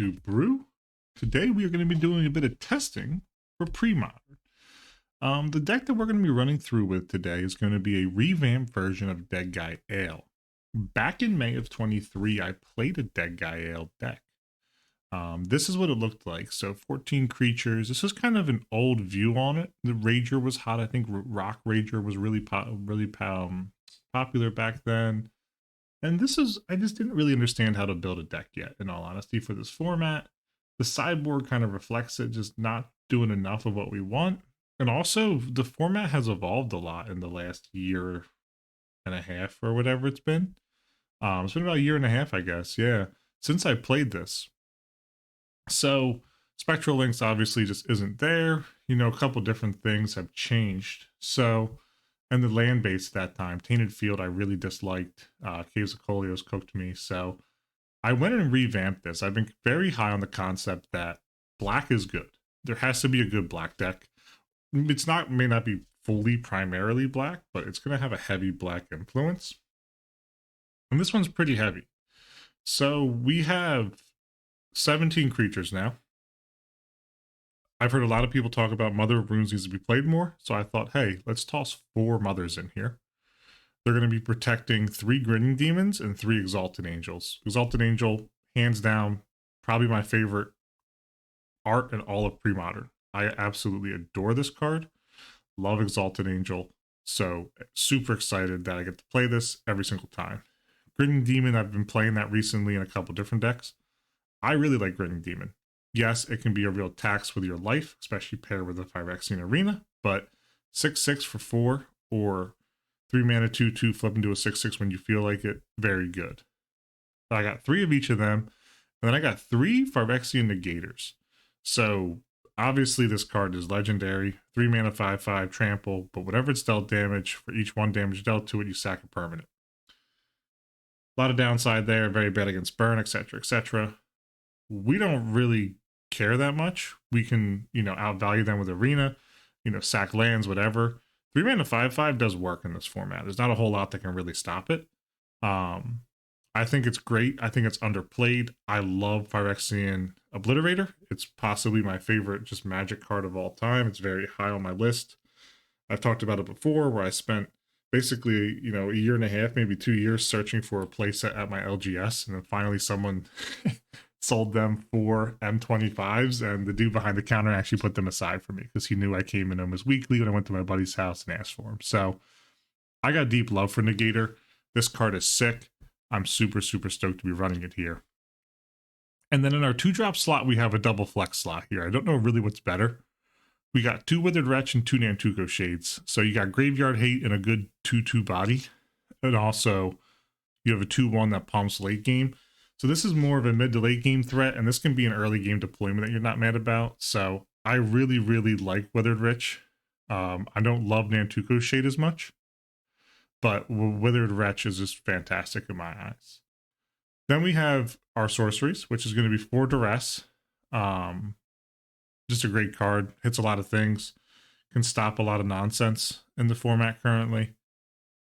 to Brew. Today we are going to be doing a bit of testing for Premodern. The deck that we're going to be running through with today is going to be a revamped version of Dead Guy Ale. Back in May of 23, I played a Dead Guy Ale deck. This is what it looked like. So 14 creatures. This is kind of an old view on it. The Rager was hot. I think Rock Rager was really popular back then. And this is, I just didn't really understand how to build a deck yet, in all honesty, for this format. The sideboard kind of reflects it, just not doing enough of what we want. And also, the format has evolved a lot in the last year and a half or whatever it's been. It's been about a year and a half, I guess, yeah, since I played this. So, Spectral Links obviously just isn't there. You know, a couple different things have changed. So, and the land base at that time, Tainted Field, I really disliked. Caves of Kolios cooked me. So I went and revamped this. I've been very high on the concept that black is good. There has to be a good black deck. It's not, may not be fully primarily black, but it's going to have a heavy black influence. And this one's pretty heavy. So we have 17 creatures now. I've heard a lot of people talk about Mother of Runes needs to be played more, so I thought, hey, let's toss 4 Mothers in here. They're going to be protecting 3 Grinning Demons and 3 Exalted Angels. Exalted Angel, hands down, probably my favorite art in all of Premodern. I absolutely adore this card. Love Exalted Angel, so super excited that I get to play this every single time. Grinning Demon, I've been playing that recently in a couple different decks. I really like Grinning Demon. Yes, it can be a real tax with your life, especially paired with a Phyrexian Arena, but 6/6 for 4 or 3 mana 2/2 flip into a 6/6 when you feel like it, very good. I got 3 of each of them, and then I got 3 Phyrexian Negators. So obviously this card is legendary, 3 mana 5/5 trample, but whatever it's dealt damage, for each 1 damage dealt to it, you sack a permanent. A lot of downside there, very bad against burn, etc., etc. We don't really care that much. We can, outvalue them with Arena, sack lands, whatever. 3 mana 5/5 does work in this format. There's not a whole lot that can really stop it. I think it's great. I think it's underplayed. I love Phyrexian Obliterator. It's possibly my favorite just magic card of all time. It's very high on my list. I've talked about it before where I spent basically, a year and a half, maybe 2 years searching for a playset at my LGS, and then finally someone sold them for M25s, and the dude behind the counter actually put them aside for me because he knew I came in almost weekly when I went to my buddy's house and asked for them. So I got deep love for Negator. This card is sick. I'm super, super stoked to be running it here. And then in our 2-drop slot, we have a double flex slot here. I don't know really what's better. We got 2 Withered Wretch and 2 Nantuko Shades. So you got Graveyard Hate and a good 2/2 body. And also you have a 2/1 that pumps late game. So this is more of a mid to late game threat, and this can be an early game deployment that you're not mad about. So I really, really like Withered Wretch. I don't love Nantuko Shade as much, but Withered Wretch is just fantastic in my eyes. Then we have our sorceries, which is going to be 4 Duress. Just a great card. Hits a lot of things. Can stop a lot of nonsense in the format currently.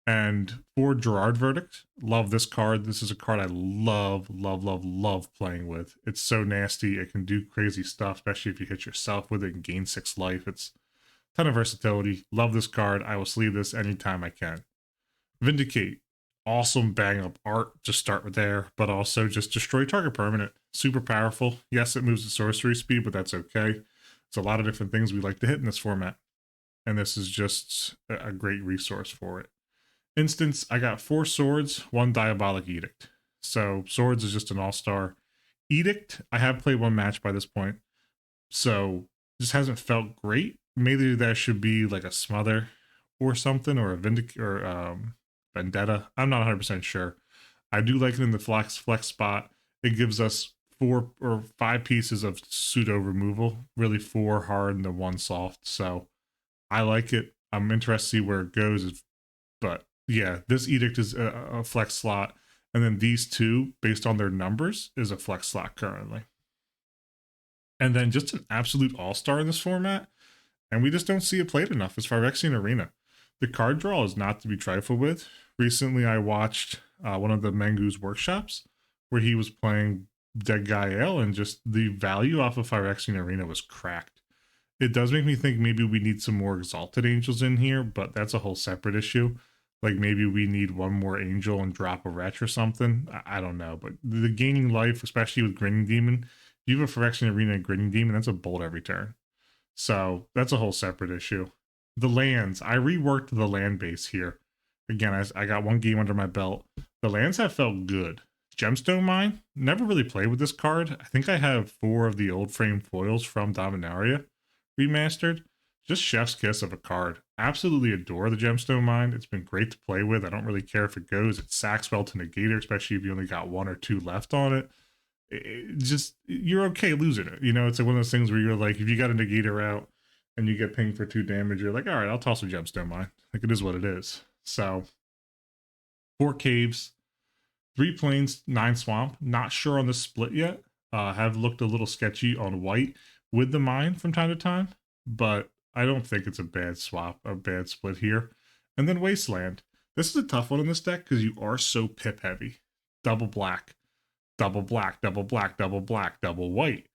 And 4 Gerard Verdict. Love this card. This is a card I love, love, love, love playing with. It's so nasty. It can do crazy stuff, especially if you hit yourself with it and gain 6 life. It's a ton of versatility. Love this card. I will sleeve this anytime I can. Vindicate. Awesome bang up art. Just start there, but also just destroy target permanent. Super powerful. Yes, it moves at sorcery speed, but that's okay. It's a lot of different things we like to hit in this format. And this is just a great resource for it. Instance, I got 4 swords, 1 Diabolic Edict. So swords is just an all-star. Edict, I have played 1 match by this point, so just hasn't felt great. Maybe that should be like a Smother or something, or a Vendetta. I'm not 100% sure. I do like it in the flex spot. It gives us 4 or 5 pieces of pseudo removal, really 4 hard and the 1 soft. So I like it. I'm interested to see where it goes, but yeah, this Edict is a flex slot, and then these 2, based on their numbers, is a flex slot currently. And then just an absolute all-star in this format, and we just don't see it played enough, is Phyrexian Arena. The card draw is not to be trifled with. Recently, I watched one of the Mengu's workshops where he was playing Dead Guy Ale, and just the value off of Phyrexian Arena was cracked. It does make me think maybe we need some more Exalted Angels in here, but that's a whole separate issue. Like maybe we need one more Angel and drop a Wretch or something. I don't know, but the gaining life, especially with Grinning Demon, if you have a Phyrexian Arena and Grinning Demon, that's a bolt every turn. So that's a whole separate issue. The lands, I reworked the land base here. Again, I got one game under my belt. The lands have felt good. Gemstone Mine, never really played with this card. I think I have 4 of the old frame foils from Dominaria remastered. Just chef's kiss of a card. Absolutely adore the Gemstone Mine. It's been great to play with. I don't really care if it goes. It sacks well to Negator, especially if you only got 1 or 2 left on it. Just you're okay losing it. You know, it's like one of those things where you're like, if you got a Negator out and you get pinged for 2 damage, you're like, all right, I'll toss a Gemstone Mine. Like it is what it is. So 4 caves, 3 plains, 9 swamp. Not sure on the split yet. Have looked a little sketchy on white with the mine from time to time, but I don't think it's a bad swap, a bad split here. And then Wasteland. This is a tough one in this deck because you are so pip heavy. Double black, double black, double black, double black, double white.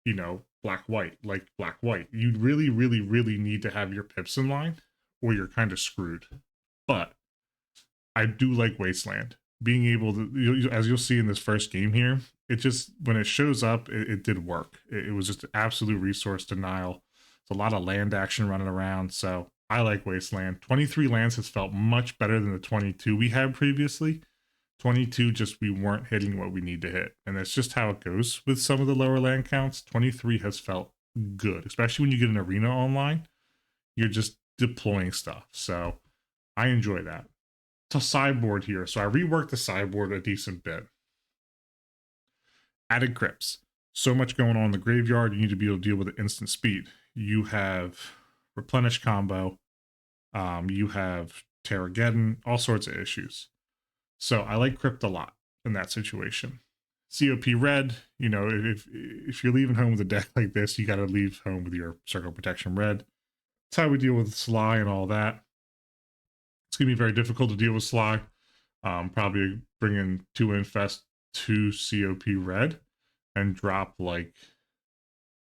You know, black white, like black white. You really, really, really need to have your pips in line, or you're kind of screwed. But I do like Wasteland. Being able to, as you'll see in this first game here, it just, when it shows up, it did work. It was just an absolute resource denial. It's a lot of land action running around. So I like Wasteland. 23 lands has felt much better than the 22 we had previously. 22, just we weren't hitting what we need to hit. And that's just how it goes with some of the lower land counts. 23 has felt good, especially when you get an arena online. You're just deploying stuff. So I enjoy that. To sideboard here. So I reworked the sideboard a decent bit. Added crypts. So much going on in the graveyard. You need to be able to deal with it instant speed. You have replenish combo. You have Terrageddon, all sorts of issues. So I like crypt a lot in that situation. COP red, you know, if you're leaving home with a deck like this, you got to leave home with your circle protection red. That's how we deal with Sly and all that. It's going to be very difficult to deal with Sly. Probably bring in 2 Infest, 2 COP red, and drop like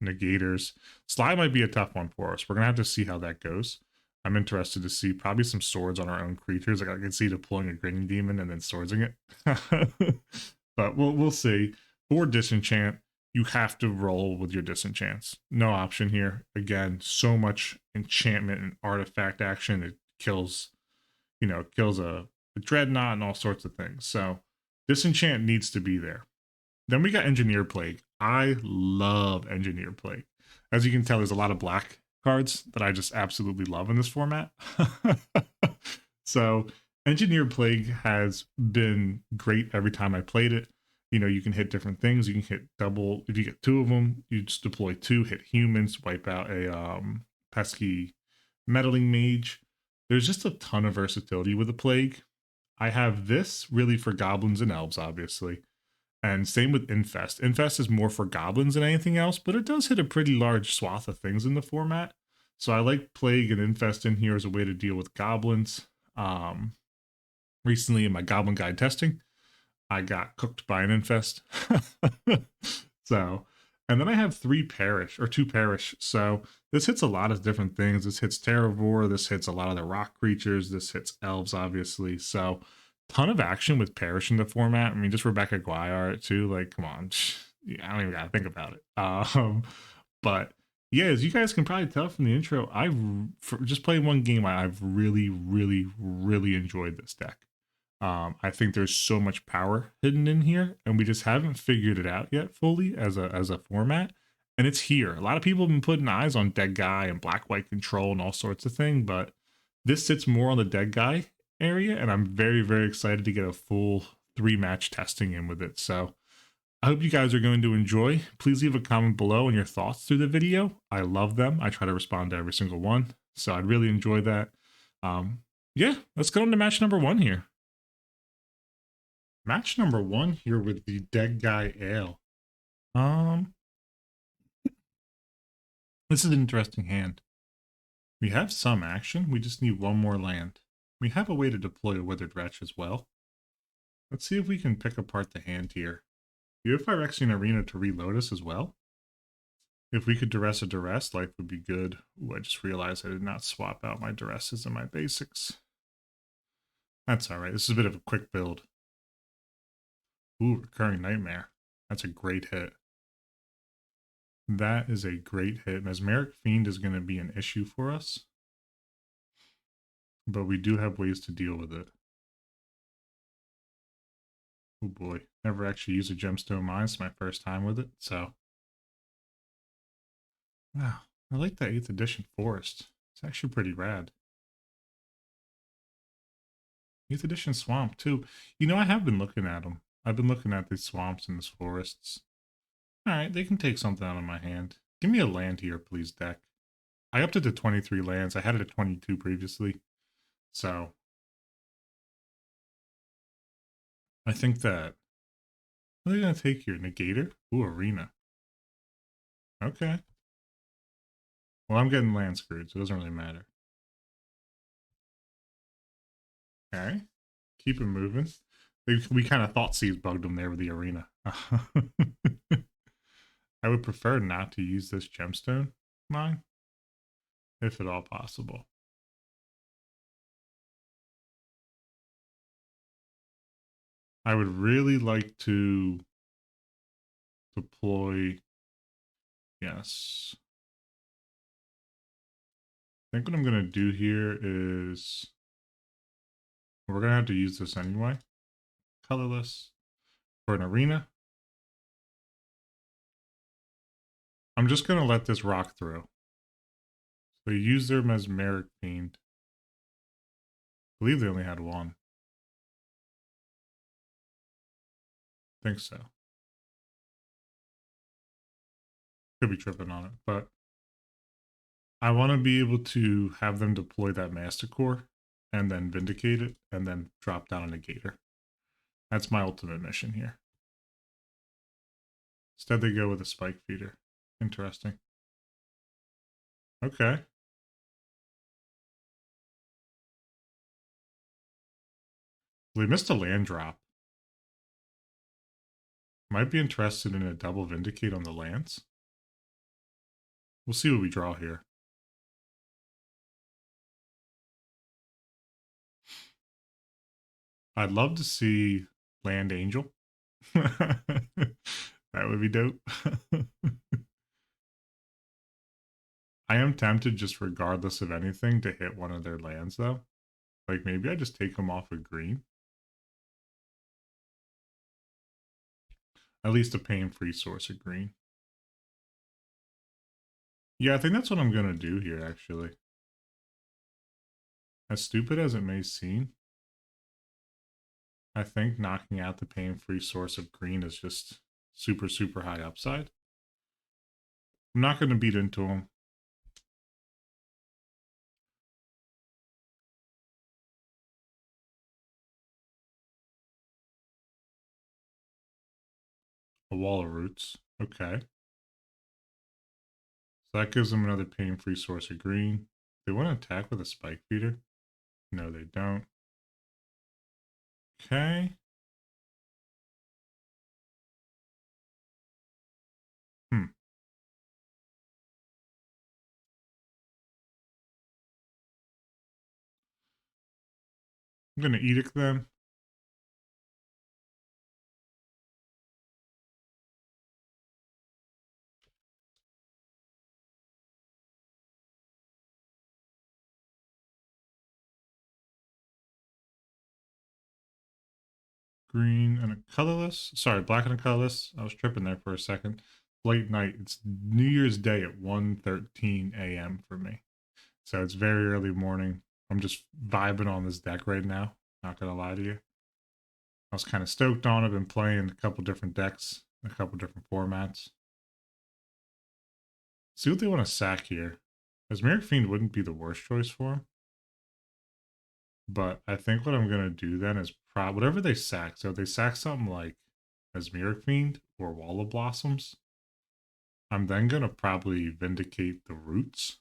negators. Sly might be a tough one for us. We're going to have to see how that goes. I'm interested to see probably some swords on our own creatures. Like I can see deploying a Grinning Demon and then swordsing it. But we'll see. For Disenchant, you have to roll with your Disenchants. No option here. Again, so much enchantment and artifact action. It kills, you know, kills a Dreadnought and all sorts of things. So Disenchant needs to be there. Then we got Engineer Plague. I love Engineer Plague. As you can tell, there's a lot of black cards that I just absolutely love in this format. So Engineer Plague has been great every time I played it. You know, you can hit different things. You can hit double. If you get 2 of them, you just deploy 2, hit humans, wipe out a pesky meddling mage. There's just a ton of versatility with the Plague. I have this really for goblins and elves, obviously. And same with Infest. Infest is more for goblins than anything else, but it does hit a pretty large swath of things in the format. So I like Plague and Infest in here as a way to deal with goblins. Recently in my Goblin Guide testing, I got cooked by an Infest. So, and then I have 3 Perish, or 2 Perish. So this hits a lot of different things. This hits Terravore, this hits a lot of the rock creatures, this hits elves, obviously. So ton of action with Perish in the format. I mean, just Rebecca Guayart too. Like, come on. I don't even gotta think about it. But yeah, as you guys can probably tell from the intro, just playing one game, I've really, really, really enjoyed this deck. I think there's so much power hidden in here, and we just haven't figured it out yet fully as a format. And it's here. A lot of people have been putting eyes on Dead Guy and Black White Control and all sorts of things, but this sits more on the Dead Guy area, and I'm very, very excited to get a full 3-match testing in with it. So I hope you guys are going to enjoy. Please leave a comment below on your thoughts through the video. I love them. I try to respond to every single one, so I'd really enjoy that. Yeah, let's go into match number 1 here. Match number 1 here with the Dead Guy Ale. This is an interesting hand. We have some action. We just need 1 more land. We have a way to deploy a Withered Wretch as well. Let's see if we can pick apart the hand here. you have Phyrexian Arena to reload us as well? If we could duress a duress, life would be good. Ooh, I just realized I did not swap out my duresses and my basics. That's alright. This is a bit of a quick build. Ooh, Recurring Nightmare. That's a great hit. That is a great hit. Mesmeric Fiend is going to be an issue for us, but we do have ways to deal with it. Oh boy, never actually used a gemstone mine. It's my first time with it, so. Wow, I like that 8th edition forest. It's actually pretty rad. 8th edition swamp too. You know, I have been looking at them. I've been looking at these swamps and these forests. Alright, they can take something out of my hand. Give me a land here, please, deck. I upped it to 23 lands. I had it at 22 previously. So, I think that... What are they going to take here? Negator? Ooh, Arena. Okay. Well, I'm getting land screwed, so it doesn't really matter. Okay. Keep it moving. We kind of thought Seas bugged them there with the Arena. I would prefer not to use this gemstone mine, if at all possible. I would really like to deploy, yes. I think what I'm going to do here is, we're going to have to use this anyway. Colorless for an arena. I'm just going to let this rock through. So use their Mesmeric Fiend. I believe they only had one. Think so. Could be tripping on it, but I want to be able to have them deploy that Master Core and then Vindicate it and then drop down a Negator. That's my ultimate mission here. Instead, they go with a Spike Feeder. Interesting. Okay. Well, they missed a land drop. Might be interested in a double Vindicate on the lands. We'll see what we draw here. I'd love to see Land Angel. That would be dope. I am tempted, just regardless of anything, to hit one of their lands, though. Like, maybe I just take them off of green. At least a pain-free source of green. Yeah, I think that's what I'm going to do here, actually. As stupid as it may seem, I think knocking out the pain-free source of green is just super, super high upside. I'm not going to beat into him. A wall of roots. Okay. So that gives them another pain-free source of green. They want to attack with a spike feeder? No, they don't. Okay. Hmm. I'm going to edict them. Green and a colorless. Sorry, black and a colorless. I was tripping there for a second. Late night. It's New Year's Day at 1:13 a.m. for me. So it's very early morning. I'm just vibing on this deck right now. Not gonna lie to you. I was kind of stoked on it. Been playing a couple different decks, a couple different formats. See what they want to sack here. Mesmeric Fiend wouldn't be the worst choice for him. But I think what I'm gonna do then is whatever they sack. So if they sack something like Mesmeric Fiend or Wall of Blossoms, I'm then gonna probably Vindicate the roots.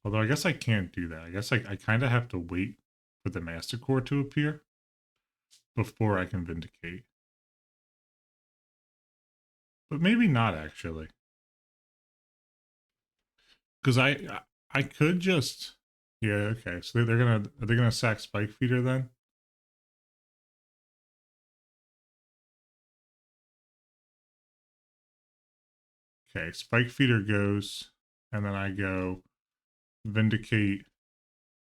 Although I guess I can't do that. I guess I kind of have to wait for the Master Core to appear before I can Vindicate. but maybe not actually, because I could just yeah okay. So they're gonna are they gonna sack Spike Feeder then? Okay, Spike Feeder goes, and then I go Vindicate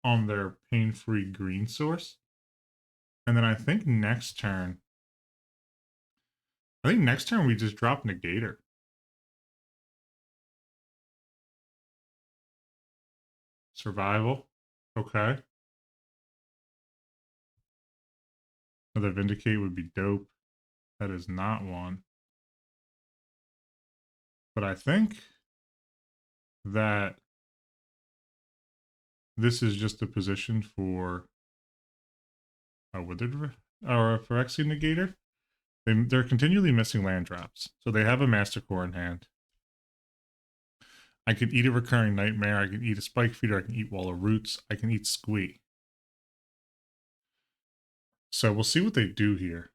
on their pain-free green source, and then I think next turn we just drop Negator. Survival. Okay. Another Vindicate would be dope. That is not one. But I think that this is just a position for a Withered or a Phyrexian Negator. They're continually missing land drops. So they have a Master Core in hand. I can eat a Recurring Nightmare. I can eat a Spike Feeder. I can eat Wall of Roots. I can eat Squee. So we'll see what they do here.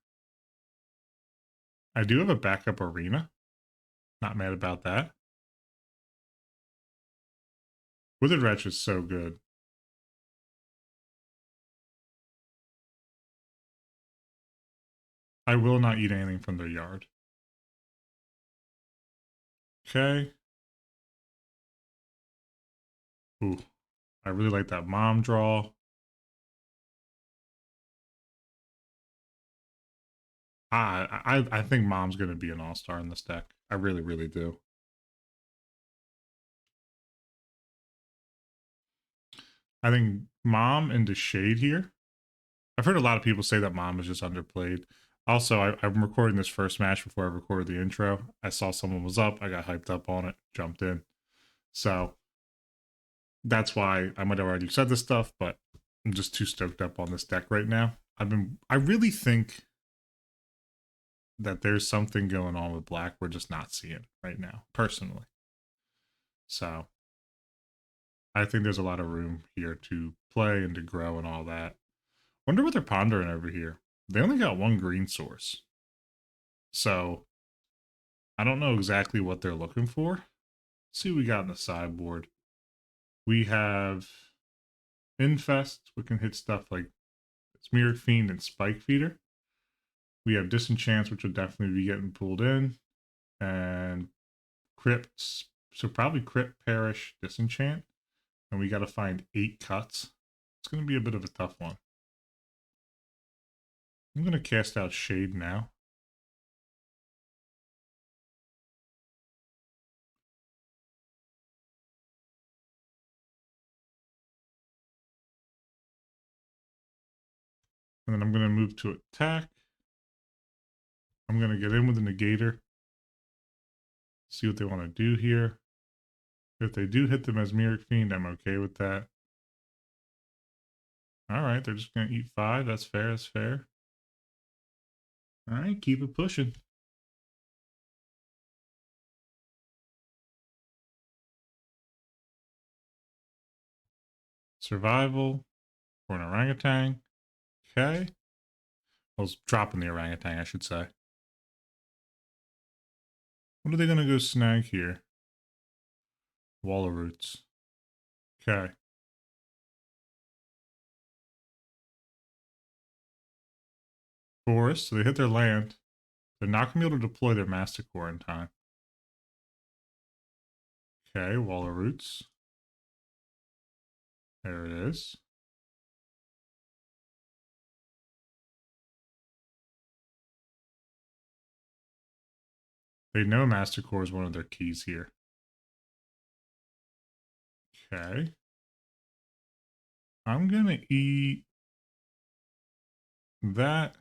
I do have a backup Arena. Not mad about that. Withered Wretch is so good. I will not eat anything from their yard. Okay. Ooh, I really like that mom draw. I think mom's gonna be an all-star in this deck. I really, really do. I think mom into shade here. I've heard a lot of people say that mom is just underplayed. Also, I'm recording this first match before I recorded the intro. I saw someone was up. I got hyped up on it, jumped in. So that's why I might have already said this stuff, but I'm just too stoked up on this deck right now. I really think that there's something going on with black we're just not seeing right now, personally. So I think there's a lot of room here to play and to grow and all that. Wonder what they're pondering over here. They only got one green source. So I don't know exactly what they're looking for. Let's see what we got in the sideboard. We have Infest, we can hit stuff like Smeared Fiend and Spike Feeder. We have Disenchants, which will definitely be getting pulled in. And Crypts. So probably Crypt, Perish, Disenchant. And we got to find 8 cuts. It's going to be a bit of a tough one. I'm going to cast out Shade now. And then I'm going to move to attack. I'm going to get in with the Negator. See what they want to do here. If they do hit the Mesmeric Fiend, I'm okay with that. Alright, they're just going to eat 5. That's fair, that's fair. Alright, keep it pushing. Survival for an orangutan. Okay. I was dropping the orangutan, I should say. What are they going to go snag here? Wall of Roots. Okay. Forest, so they hit their land. They're not going to be able to deploy their Master Core in time. Okay, Wall of Roots. There it is. They know Master Core is one of their keys here. Okay. I'm going to eat that.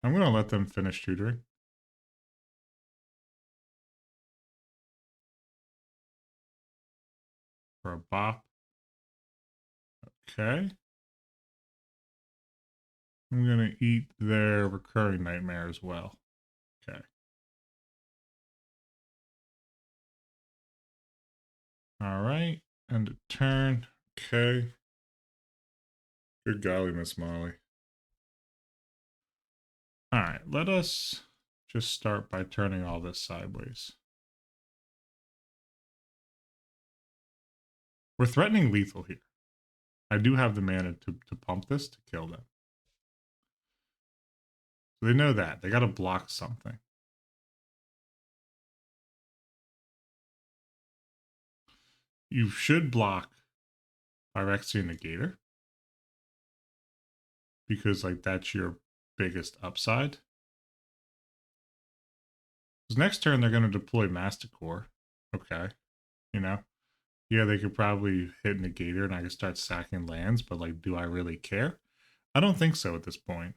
I'm going to let them finish tutoring. For a bop. Okay. I'm going to eat their recurring nightmare as well. Okay. All right. And a turn. Okay. Good golly, Miss Molly. All right, let us just start by turning all this sideways. We're threatening lethal here. I do have the mana to pump this to kill them. So they know that. They got to block something. You should block Phyrexian Negator. Because, like, that's your biggest upside. Because next turn, they're going to deploy Masticore. Okay. You know? Yeah, they could probably hit Negator and I could start sacking lands, but, like, do I really care? I don't think so at this point.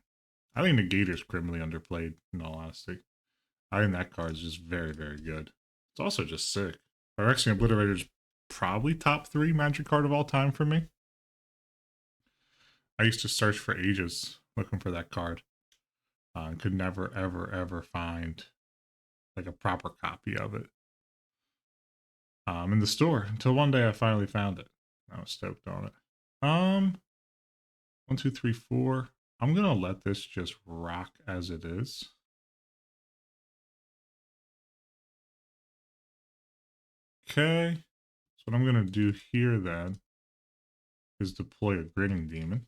I think Negator's criminally underplayed, in all honesty. I think that card is just very, very good. It's also just sick. Phyrexian Obliterator's probably top 3 Magic card of all time for me. I used to search for ages looking for that card. And could never, ever, ever find like a proper copy of it in the store until one day I finally found it. I was stoked on it. 1, 2, 3, 4. I'm gonna let this just rock as it is. Okay. So what I'm gonna do here then is deploy a Grinning Demon.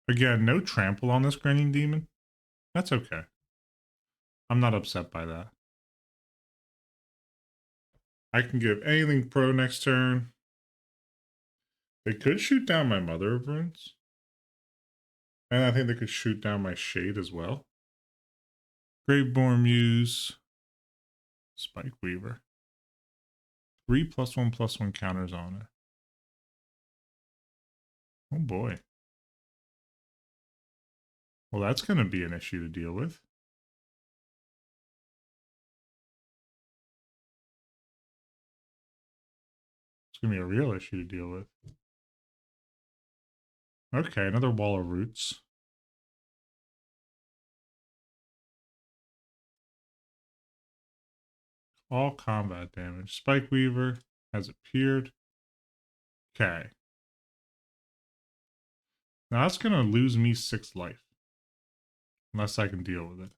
Again, no trample on this Grinning Demon. That's okay. I'm not upset by that. I can give anything pro next turn. They could shoot down my Mother of Runes. And I think they could shoot down my Shade as well. Graveborn Muse. Spike Weaver. 3+1/+1 counters on it. Oh boy. Well, that's going to be an issue to deal with. It's going to be a real issue to deal with. Okay, another Wall of Roots. All combat damage. Spike Weaver has appeared. Okay. Now that's going to lose me 6 life. Unless I can deal with it.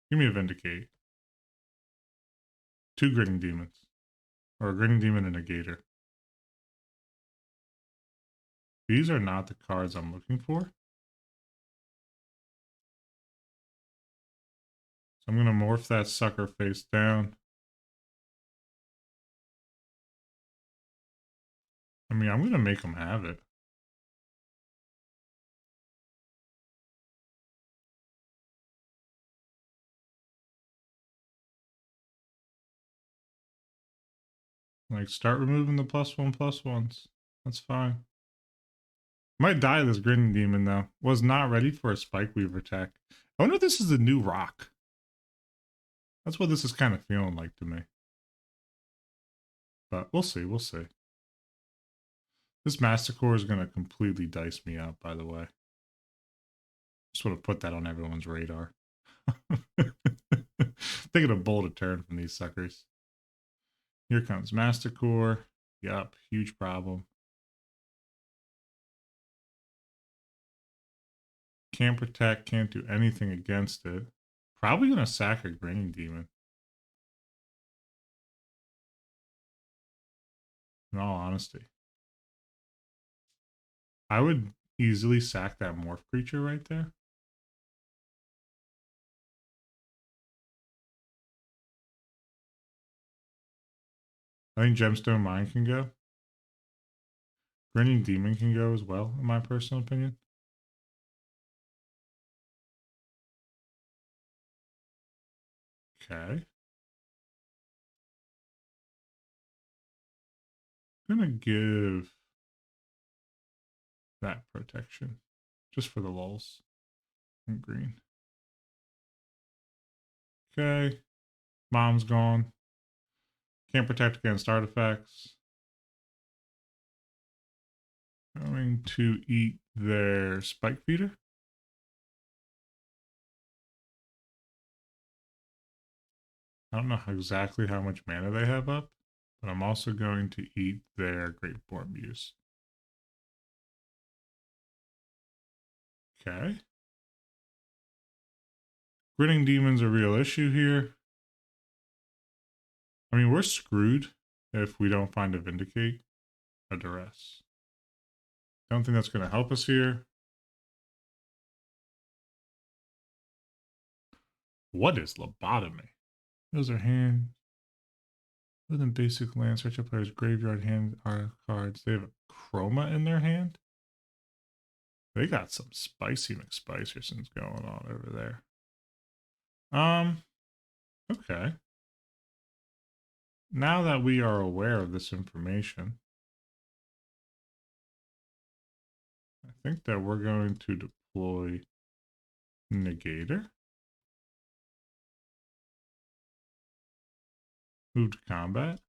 Give me a Vindicate. 2 Grinning Demons. Or a Grinning Demon and a Gator. These are not the cards I'm looking for. So I'm going to morph that sucker face down. I mean, I'm going to make them have it. Like, start removing the +1/+1s. That's fine. Might die this Grinning Demon, though. Was not ready for a Spike Weaver tech. I wonder if this is the new rock. That's what this is kind of feeling like to me. But we'll see, we'll see. This Masticore is going to completely dice me up, by the way. Just want to put that on everyone's radar. Taking a bold turn from these suckers. Here comes Masticore. Yup, huge problem. Can't protect, can't do anything against it. Probably going to sack a Grinning Demon. In all honesty. I would easily sack that Morph creature right there. I think Gemstone Mine can go. Grinning Demon can go as well, in my personal opinion. Okay. I'm gonna give that protection. Just for the lulz. And green. Okay. Mom's gone. Can't protect against artifacts. Going to eat their Spike Feeder. I don't know exactly how much mana they have up, but I'm also going to eat their Greatborn Muse. Okay. Grinning Demon's a real issue here. I mean, we're screwed if we don't find a Vindicate, a Duress. Don't think that's going to help us here. What is Lobotomy? Those are hand. Other than basic land, search a player's graveyard hand are cards. They have a Chroma in their hand. They got some spicy McSpicersons going on over there. Okay. Now that we are aware of this information, I think that we're going to deploy Negator. Move to combat.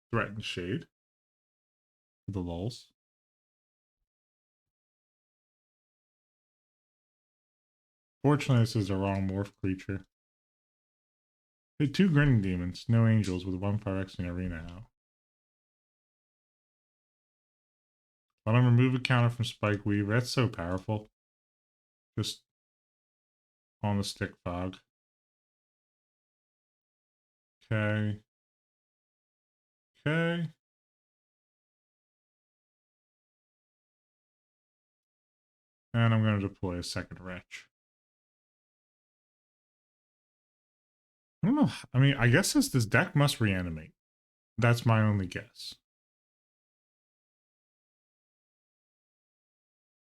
Threaten Shade. For the lulls. Fortunately, this is the wrong morph creature. Hey, 2 Grinning Demons, no angels with 1 Phyrexian Arena out. Let him remove a counter from Spike Weaver. That's so powerful. Just on the stick fog. Okay. Okay. And I'm going to deploy a second Wretch. I don't know. I mean, I guess this deck must reanimate. That's my only guess.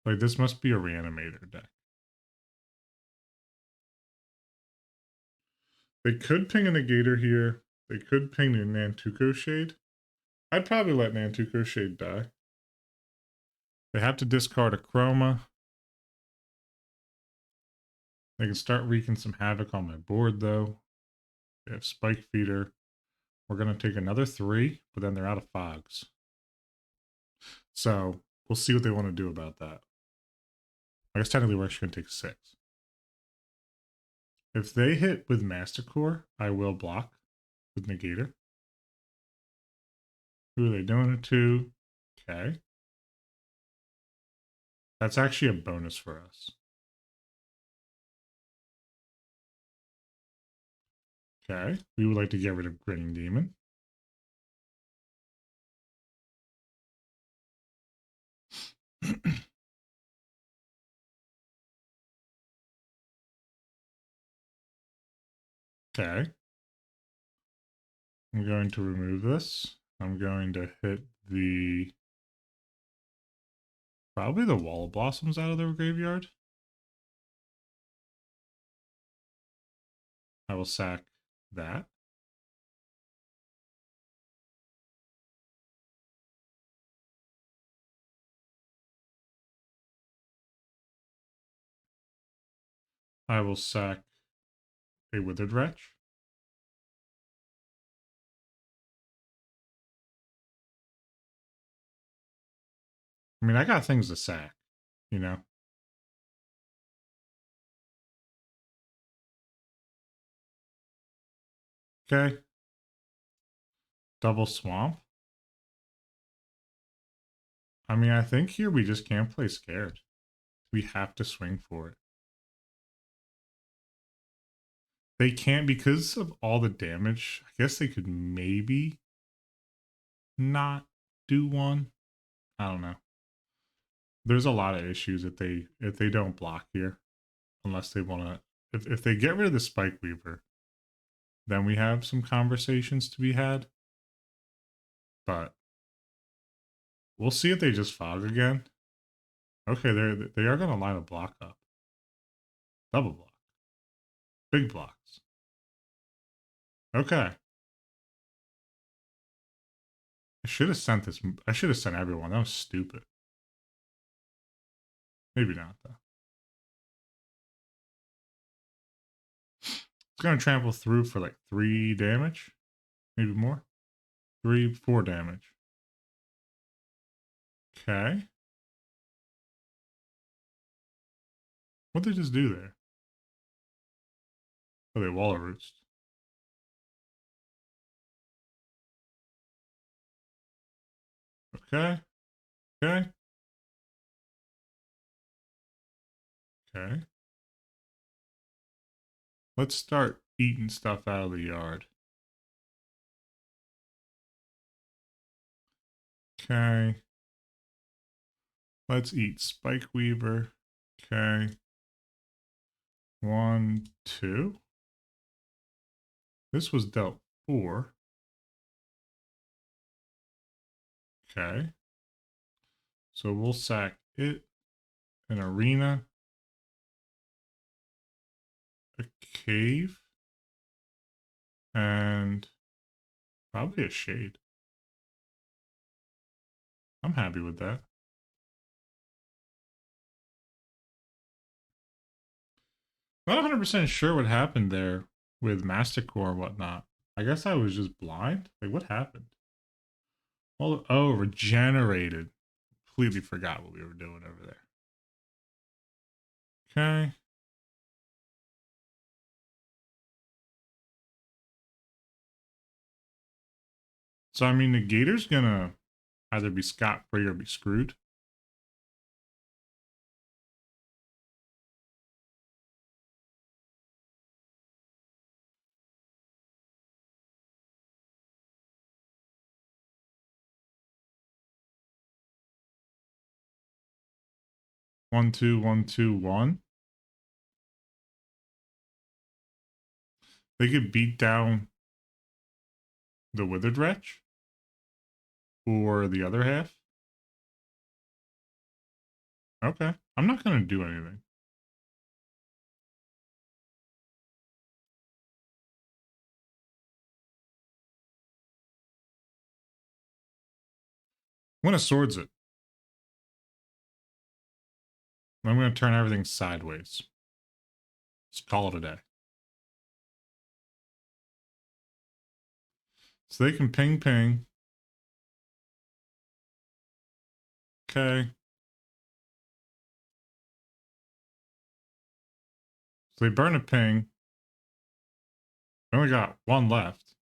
Like, this must be a reanimator deck. They could ping a Negator here. They could ping a Nantuko Shade. I'd probably let Nantuko Shade die. They have to discard a Chroma. They can start wreaking some havoc on my board, though. They have Spike Feeder. We're going to take another 3, but then they're out of fogs. So we'll see what they want to do about that. I guess technically we're actually going to take 6. If they hit with Mastercore, I will block with Negator. Who are they doing it to? Okay. That's actually a bonus for us. Okay. We would like to get rid of Grinning Demon. Okay. I'm going to remove this. I'm going to hit the... probably the Wall of Blossoms out of their graveyard. I will sack that. I will sack a Withered Wretch. I mean, I got things to sack, you know? Okay. Double Swamp. I mean, I think here we just can't play scared. We have to swing for it. They can't because of all the damage. I guess they could maybe not do one. I don't know. There's a lot of issues if they don't block here, unless they want to. If they get rid of the Spike Weaver, then we have some conversations to be had. But we'll see if they just fog again. Okay, they are going to line a block up. Double block. Big blocks. Okay. I should have sent this. I should have sent everyone. That was stupid. Maybe not, though. It's going to trample through for like 3 damage. Maybe more. 3, 4 damage. Okay. What did they just do there? Oh, they wall roost. Okay. Okay. Okay. Let's start eating stuff out of the yard. Okay. Let's eat Spike Weaver. Okay. 1, 2. This was dealt 4. Okay. So we'll sack it, an arena, a cave, and probably a shade. I'm happy with that. Not 100% sure what happened there with Mastercore and whatnot. I guess I was just blind. Like, what happened? Oh, regenerated. Completely forgot what we were doing over there. Okay. So, I mean, the Gator's gonna either be scot free or be screwed. One, two, one, two, one. They could beat down the Withered Wretch or the other half. Okay. I'm not gonna do anything. I'm gonna swords it. I'm gonna turn everything sideways. Just call it a day. So they can ping ping. Okay. So they burn a ping. I only got one left.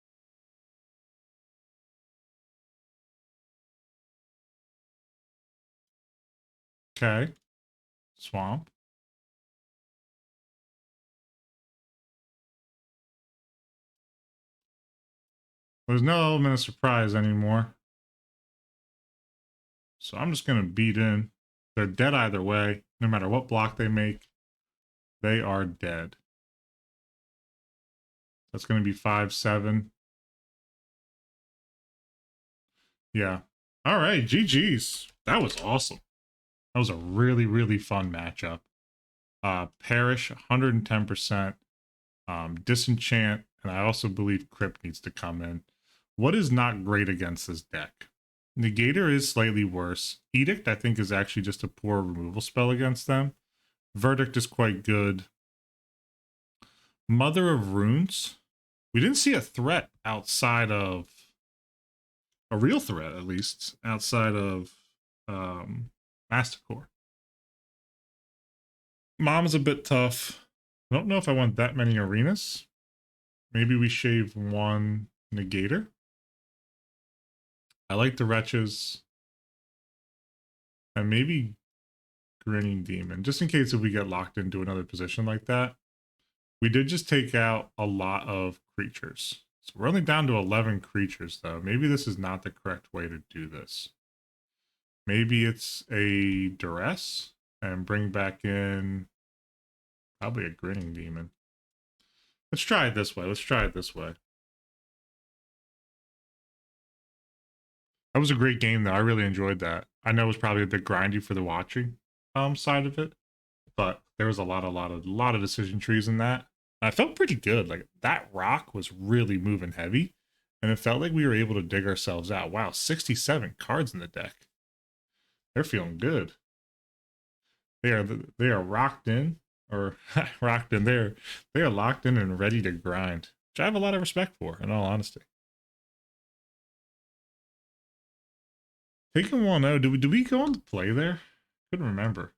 Okay. Swamp. There's no element of surprise anymore. So I'm just gonna beat in. They're dead either way. No matter what block they make, they are dead. That's gonna be 5-7. Yeah. All right, GG's. That was awesome. That was a really, really fun matchup. Perish 110%. Disenchant, and I also believe Crypt needs to come in. What is not great against this deck? Negator is slightly worse. Edict, I think, is actually just a poor removal spell against them. Verdict is quite good. Mother of Runes. We didn't see a threat outside of a real threat, at least outside of Mastercore. Mom's a bit tough. I don't know if I want that many arenas. Maybe we shave one Negator. I like the Wretches. And maybe Grinning Demon, just in case if we get locked into another position like that. We did just take out a lot of creatures. So we're only down to 11 creatures, though. Maybe this is not the correct way to do this. Maybe it's a Duress and bring back in probably a Grinning Demon. Let's try it this way. Let's try it this way. That was a great game, though. I really enjoyed that. I know it was probably a bit grindy for the watching side of it, but there was a lot of decision trees in that. I felt pretty good. Like that rock was really moving heavy, and it felt like we were able to dig ourselves out. Wow, 67 cards in the deck. They're feeling good. They are rocked in or rocked in. They are locked in and ready to grind, which I have a lot of respect for, in all honesty. Taking 1-0. Did we go on to play there? Couldn't remember.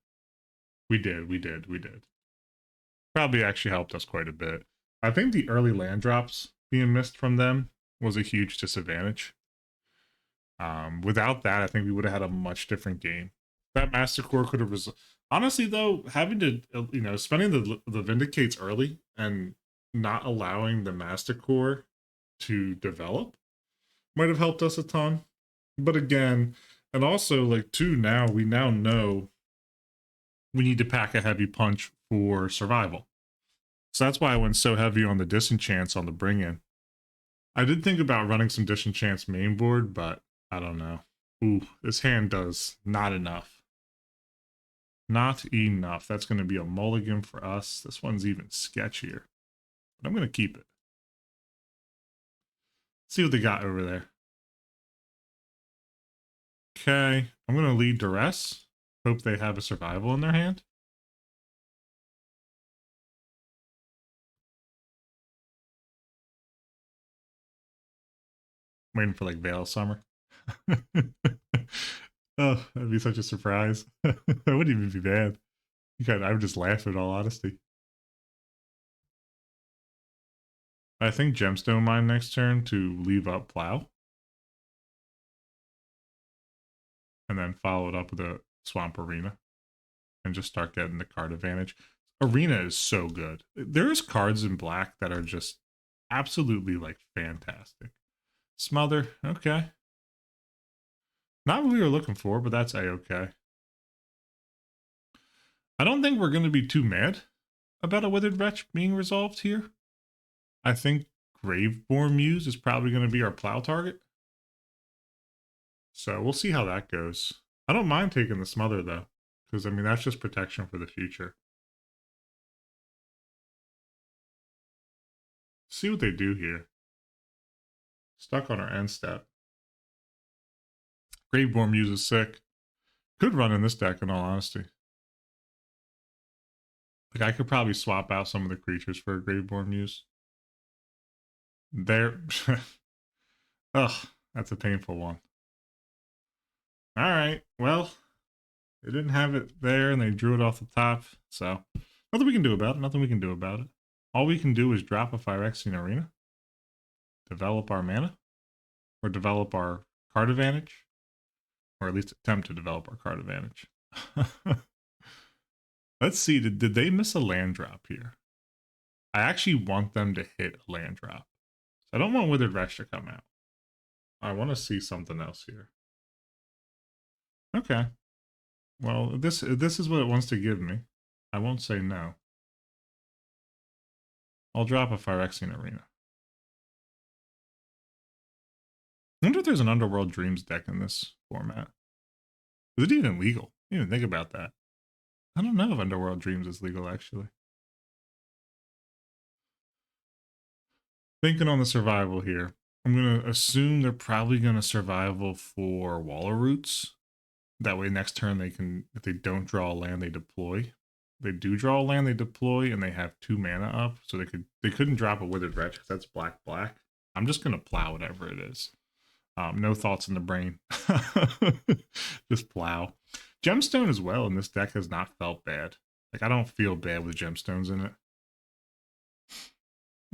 We did. Probably actually helped us quite a bit. I think the early land drops being missed from them was a huge disadvantage. Without that, I think we would have had a much different game. That Master Core could have honestly though, having to spending the Vindicates early and not allowing the Master Core to develop might have helped us a ton. But again, and also like too, now we now know we need to pack a heavy punch for survival. So that's why I went so heavy on the disenchants on the bring in. I did think about running some disenchants main board, but I don't know. Ooh, this hand does not enough. Not enough. That's going to be a mulligan for us. This one's even sketchier. But I'm going to keep it. See what they got over there. Okay, I'm going to lead Duress. Hope they have a survival in their hand. Waiting for like Veil of Summer. Oh, that'd be such a surprise. That wouldn't even be bad. I would just laugh in all honesty. I think Gemstone Mine next turn to leave up Plow. And then follow it up with a Swamp Arena. And just start getting the card advantage. Arena is so good. There's cards in black that are just absolutely like fantastic. Smother, okay. Not what we were looking for, but that's a-okay. I don't think we're going to be too mad about a Withered Wretch being resolved here. I think Graveborn Muse is probably going to be our plow target. So we'll see how that goes. I don't mind taking the Smother, though, because, I mean, that's just protection for the future. See what they do here. Stuck on our end step. Graveborn Muse is sick. Could run in this deck, in all honesty. Like, I could probably swap out some of the creatures for a Graveborn Muse. There. Ugh, that's a painful one. Alright, well, they didn't have it there and they drew it off the top, so nothing we can do about it. Nothing we can do about it. All we can do is drop a Phyrexian Arena, develop our mana, or develop our card advantage, or at least attempt to develop our card advantage. Let's see, did they miss a land drop here? I actually want them to hit a land drop. So I don't want Withered Wretch to come out. I want to see something else here. Okay. Well, this is what it wants to give me. I won't say no. I'll drop a Phyrexian Arena. I wonder if there's an Underworld Dreams deck in this format. Is it even legal? I didn't even think about that. I don't know if Underworld Dreams is legal, actually. Thinking on the survival here. I'm going to assume they're probably going to survival for Waller Roots. That way next turn they can, if they don't draw a land, they deploy. If they do draw a land, they deploy, and they have 2 mana up. So they couldn't drop a Withered Wretch because that's black. I'm just going to plow whatever it is. No thoughts in the brain. Just plow. Gemstone as well in this deck has not felt bad. Like, I don't feel bad with gemstones in it.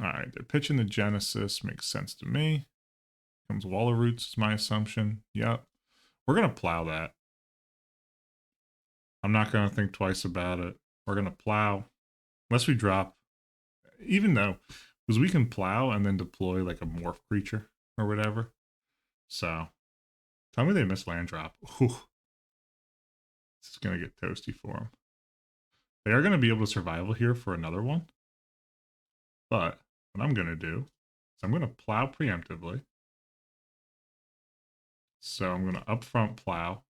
Alright, they're pitching the Genesis. Makes sense to me. Comes Waller Roots is my assumption. Yep. We're going to plow that. I'm not going to think twice about it. We're going to plow. Unless we drop. Even though, because we can plow and then deploy like a morph creature or whatever. So, tell me they miss land drop. Ooh. This is going to get toasty for them. They are going to be able to survival here for another one. But what I'm going to do is I'm going to plow preemptively. So I'm going to upfront plow.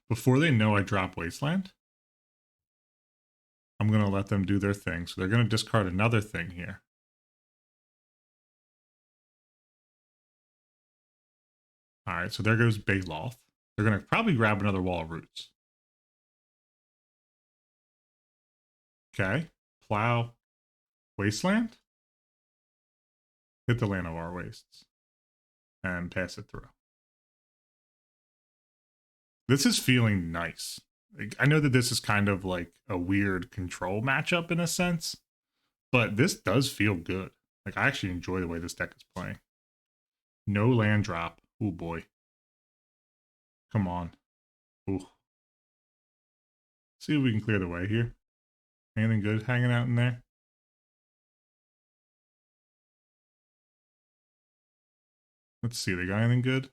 Before they know I drop Wasteland, I'm going to let them do their thing. So they're going to discard another thing here. All right, so there goes Baloth. They're going to probably grab another Wall of Roots. Okay, plow, Wasteland. Hit the Llanowar Wastes. And pass it through. This is feeling nice. Like, I know that this is kind of like a weird control matchup in a sense, but this does feel good. Like, I actually enjoy the way this deck is playing. No land drop. Oh boy. Come on. Ooh. See if we can clear the way here. Anything good hanging out in there? Let's see. They got anything good?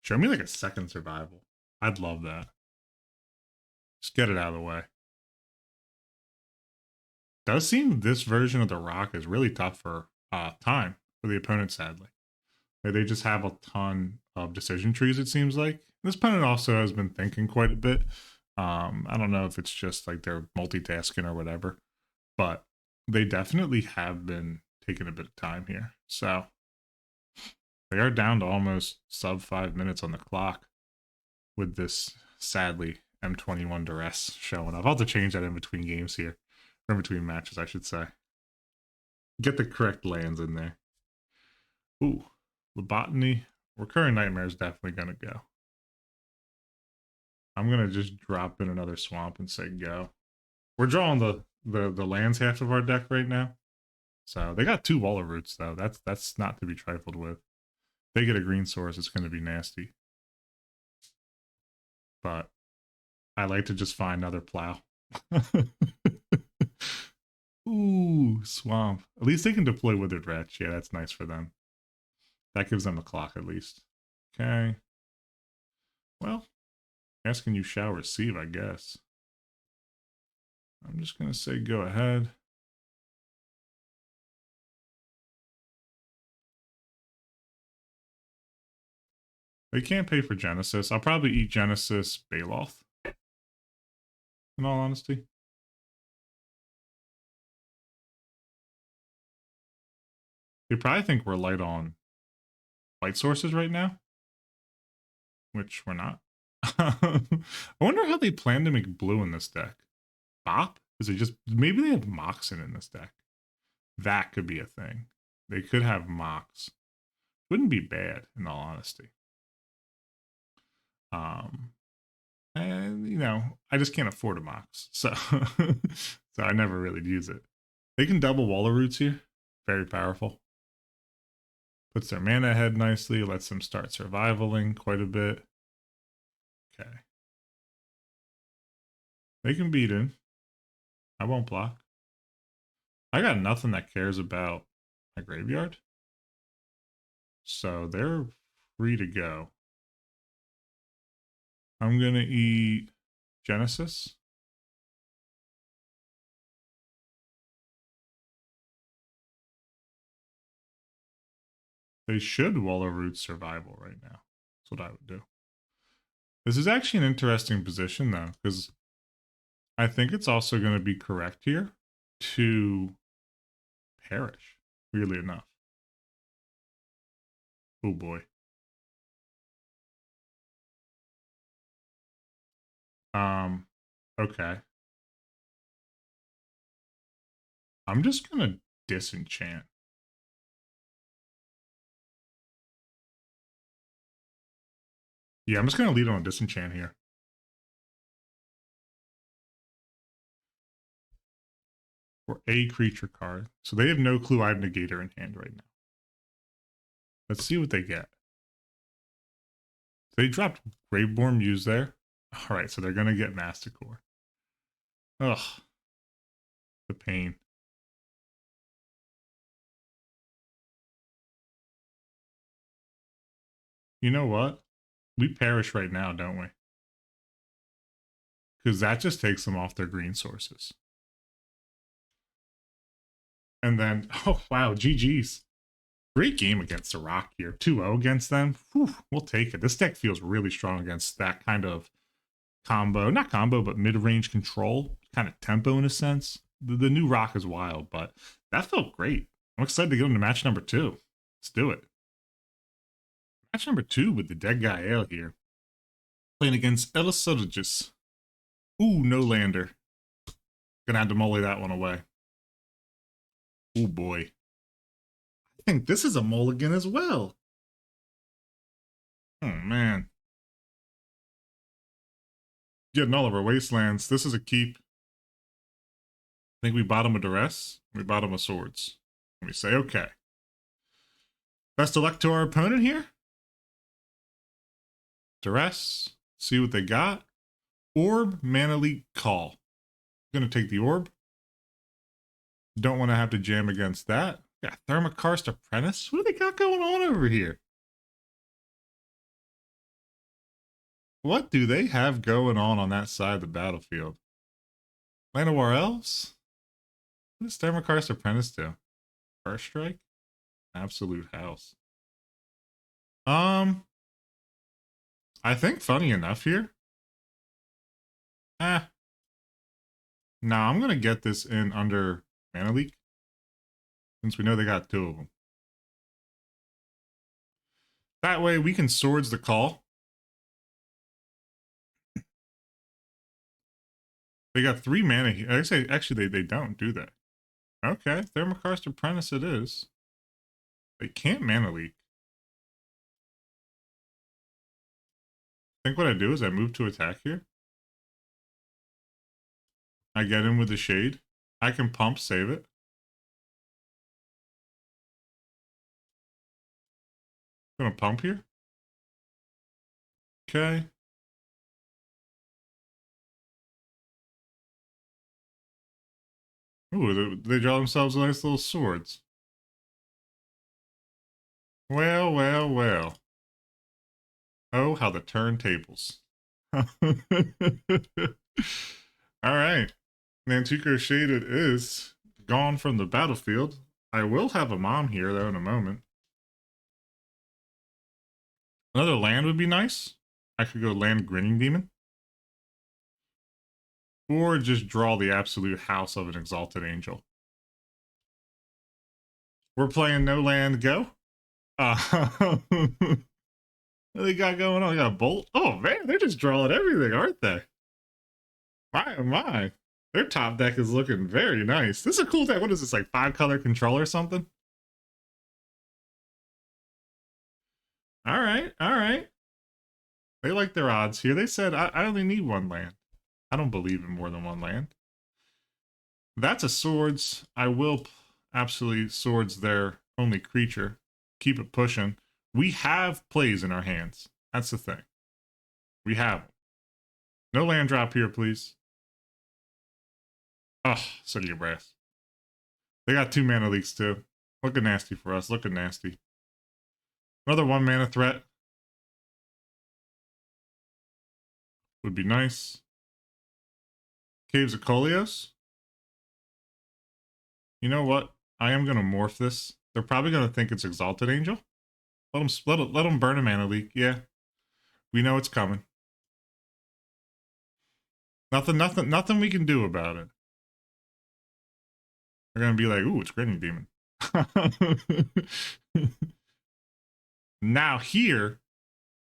Show me like a second survival. I'd love that. Just get it out of the way. Does seem this version of the Rock is really tough for time for the opponent, sadly. Like, they just have a ton of decision trees, it seems like. This opponent also has been thinking quite a bit. I don't know if it's just like they're multitasking or whatever, but they definitely have been taking a bit of time here. So they are down to almost sub 5 minutes on the clock with this, sadly, M21 duress showing up. I'll have to change that in between games here, or in between matches, I should say. Get the correct lands in there. Ooh, Lobotomy. Recurring Nightmare is definitely going to go. I'm going to just drop in another Swamp and say go. We're drawing the lands half of our deck right now. So they got 2 Waller Roots, though. That's not to be trifled with. They get a green source, it's going to be nasty. But I like to just find another plow. Ooh, Swamp. At least they can deploy Withered Wretch. Yeah, that's nice for them. That gives them a clock at least. Okay. Well, asking you shall receive, I guess. I'm just going to say go ahead. They can't pay for Genesis. I'll probably eat Genesis Baloth, in all honesty. They probably think we're light on light sources right now, which we're not. I wonder how they plan to make blue in this deck. Bop? Is it just maybe they have Moxen in this deck? That could be a thing. They could have Mox. Wouldn't be bad, in all honesty. Um, and you know, I just can't afford a Mox, so so I never really use it. They can double Waller Roots here. Very powerful. Puts their mana ahead nicely, lets them start survivaling quite a bit. Okay. They can beat in. I won't block. I got nothing that cares about my graveyard. So they're free to go. I'm going to eat Genesis. They should Waller Root survival right now. That's what I would do. This is actually an interesting position, though, because I think it's also going to be correct here to perish, weirdly enough. Oh boy. Okay. I'm just going to disenchant. Yeah, I'm just going to lead on a disenchant here. Or a creature card. So they have no clue I have Negator in hand right now. Let's see what they get. They dropped Graveborn Muse there. Alright, so they're going to get Masticore. Ugh. The pain. You know what? We perish right now, don't we? Because that just takes them off their green sources. And then, oh wow, GG's. Great game against the Rock here. 2-0 against them. Whew, we'll take it. This deck feels really strong against that kind of combo. Not combo, but mid-range control. Kind of tempo in a sense. The new Rock is wild, but that felt great. I'm excited to get into match number 2. Let's do it. Match number 2 with the dead guy Ale here. Playing against Elisodagis. Ooh, no lander. Gonna have to molly that one away. Oh boy. I think this is a mulligan as well. Oh man. getting all of our wastelands. This is a keep. I think we bottom a duress. We bottom a swords. And we say, okay. Best of luck to our opponent here. Duress. See what they got. Orb, Mana Leak, Call. Gonna take the orb. Don't want to have to jam against that. Yeah, Thermokarst Apprentice. What do they got going on over here? What do they have going on that side of the battlefield? Land of War Elves? What does Thermokarst Apprentice do? First Strike? Absolute house. I think funny enough here. Now I'm gonna get this in under Mana Leak. Since we know they got two of them. That way we can swords the call. They got 3 mana here. Actually, they don't do that. Okay, Thermokarst Apprentice it is. They can't Mana Leak. I think what I do is I move to attack here. I get in with the shade. I can pump, save it. Gonna pump here. Okay. Ooh, they draw themselves nice little swords. Well, well, well. Oh, how the turntables. All right. Nantuko Shaded is gone from the battlefield. I will have a mom here, though, in a moment. Another land would be nice. I could go land Grinning Demon. Or just draw the absolute house of an Exalted Angel. We're playing no land, go. What they got going on? They got a bolt. Oh man, they're just drawing everything, aren't they? My oh my. Their top deck is looking very nice. This is a cool deck. What is this, like 5-color control or something? All right, all right. They like their odds here. They said, I only need 1 land. I don't believe in more than 1 land. That's a swords. I will absolutely swords their only creature. Keep it pushing. We have plays in our hands. That's the thing. We have them. No land drop here, please. Oh, City of Brass. They got 2 mana leaks too. Looking nasty for us. Looking nasty. Another 1 mana threat would be nice. Caves of Kolios. You know what? I am going to morph this. They're probably going to think it's Exalted Angel. Let them burn a mana leak. Yeah. We know it's coming. Nothing we can do about it. They're going to be like, ooh, it's Grinning Demon. Now here,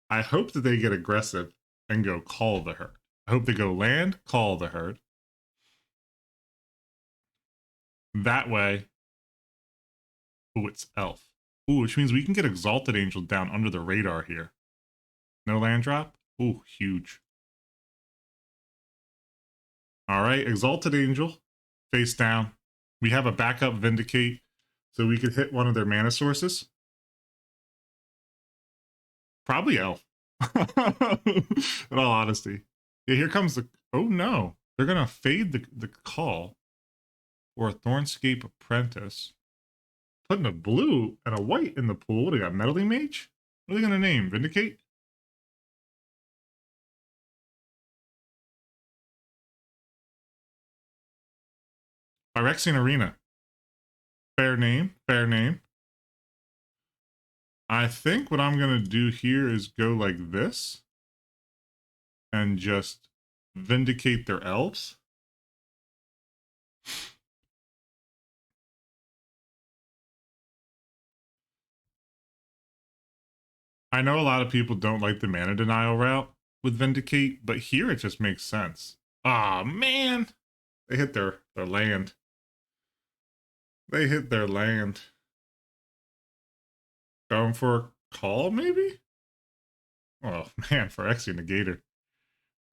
I hope that they get aggressive and go Call the Herd. I hope they go land, Call the Herd. That way, ooh, it's Elf. Ooh, which means we can get Exalted Angel down under the radar here. No land drop? Ooh, huge. All right, Exalted Angel, face down. We have a backup Vindicate, so we could hit one of their mana sources. Probably Elf. In all honesty. Yeah, here comes the... Oh, no. They're going to fade the call. Or a Thornscape Apprentice. Putting a blue and a white in the pool. What do they got? Meddling Mage? What are they going to name? Vindicate? Phyrexian Arena. Fair name. Fair name. I think what I'm going to do here is go like this. And just Vindicate their elves. I know a lot of people don't like the mana denial route with Vindicate, but here it just makes sense. Aw, man! They hit their land. They hit their land. Going for a call, maybe? Oh, man, for Phyrexian Negator.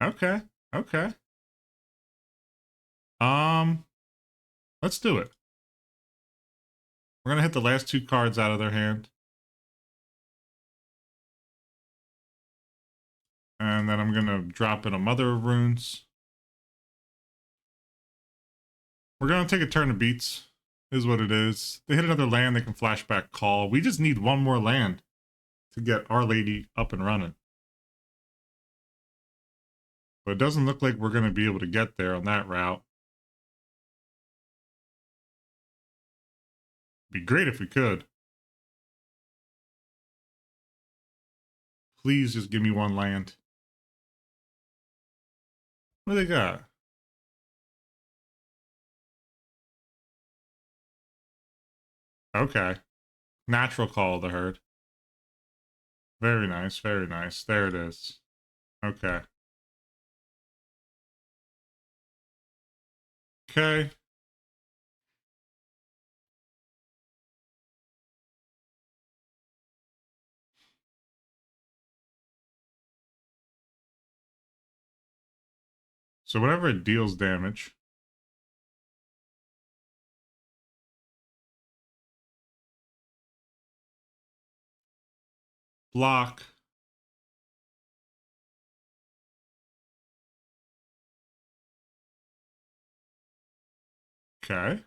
Okay. Okay. Um, let's do it. We're gonna hit the last two cards out of their hand. And then I'm gonna drop in a Mother of Runes. We're gonna take a turn of beats, is what it is. They hit another land, they can flashback call. We just need one more land to get Our Lady up and running. But it doesn't look like we're gonna be able to get there on that route. Be great if we could. Please just give me one land. What do they got? Okay. Natural Call of the Herd. Very nice, very nice. There it is. Okay. Okay. So whenever it deals damage, block. Okay.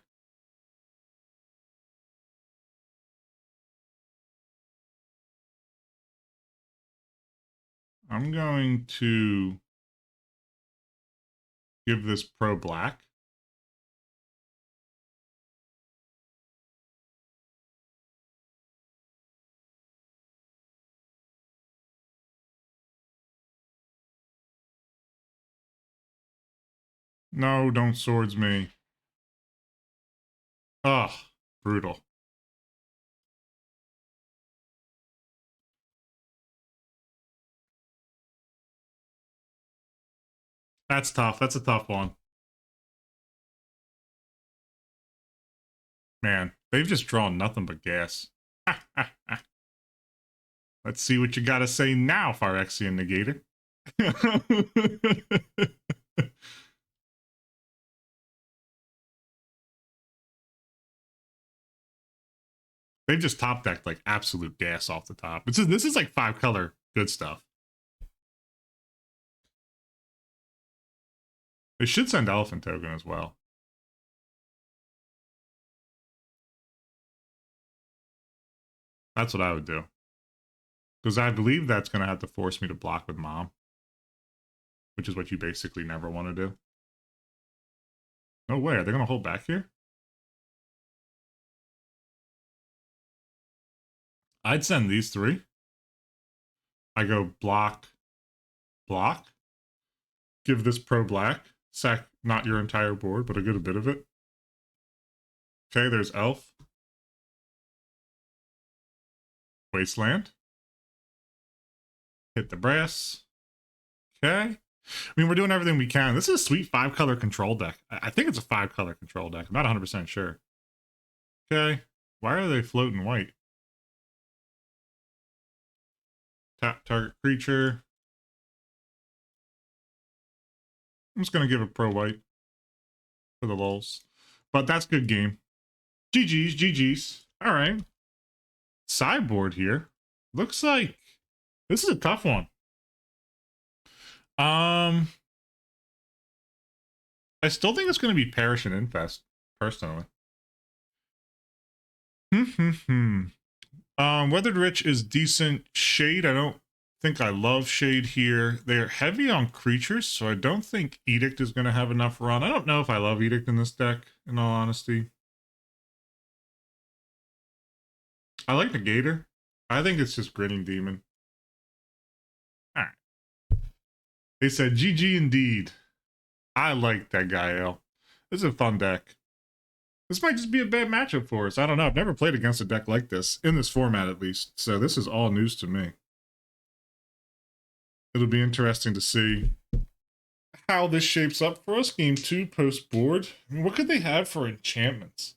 I'm going to give this pro black. No, don't swords me. Ugh, brutal. That's tough. That's a tough one. Man, they've just drawn nothing but gas. Let's see what you gotta say now, Phyrexian Negator. They just top decked like absolute gas off the top. This is like 5-color good stuff. They should send Elephant Token as well. That's what I would do. Because I believe that's going to have to force me to block with Mom. Which is what you basically never want to do. No way. Are they going to hold back here? I'd send these three. I go block, block. Give this pro black. Sack not your entire board, but a good bit of it. Okay, there's Elf. Wasteland. Hit the brass. Okay. I mean, we're doing everything we can. This is a sweet 5-color control deck. I think it's a 5-color control deck. I'm not 100% sure. Okay. Why are they floating white? Tap target creature. I'm just going to give it pro white for the lulz. But that's good game. GG's, GG's. All right. Sideboard here. Looks like this is a tough one. I still think it's going to be Perish and Infest, personally. Weathered Rich is decent. Shade, I don't think I love Shade here. They're heavy on creatures, so I don't think Edict is going to have enough run. I don't know if I love Edict in this deck, in all honesty. I like Negator. I think it's just Grinning Demon. All right. They said GG indeed. I like that guy, L. This is a fun deck. This might just be a bad matchup for us. I don't know. I've never played against a deck like this, in this format at least. So this is all news to me. It'll be interesting to see how this shapes up for us. Game 2 post board. I mean, what could they have for enchantments?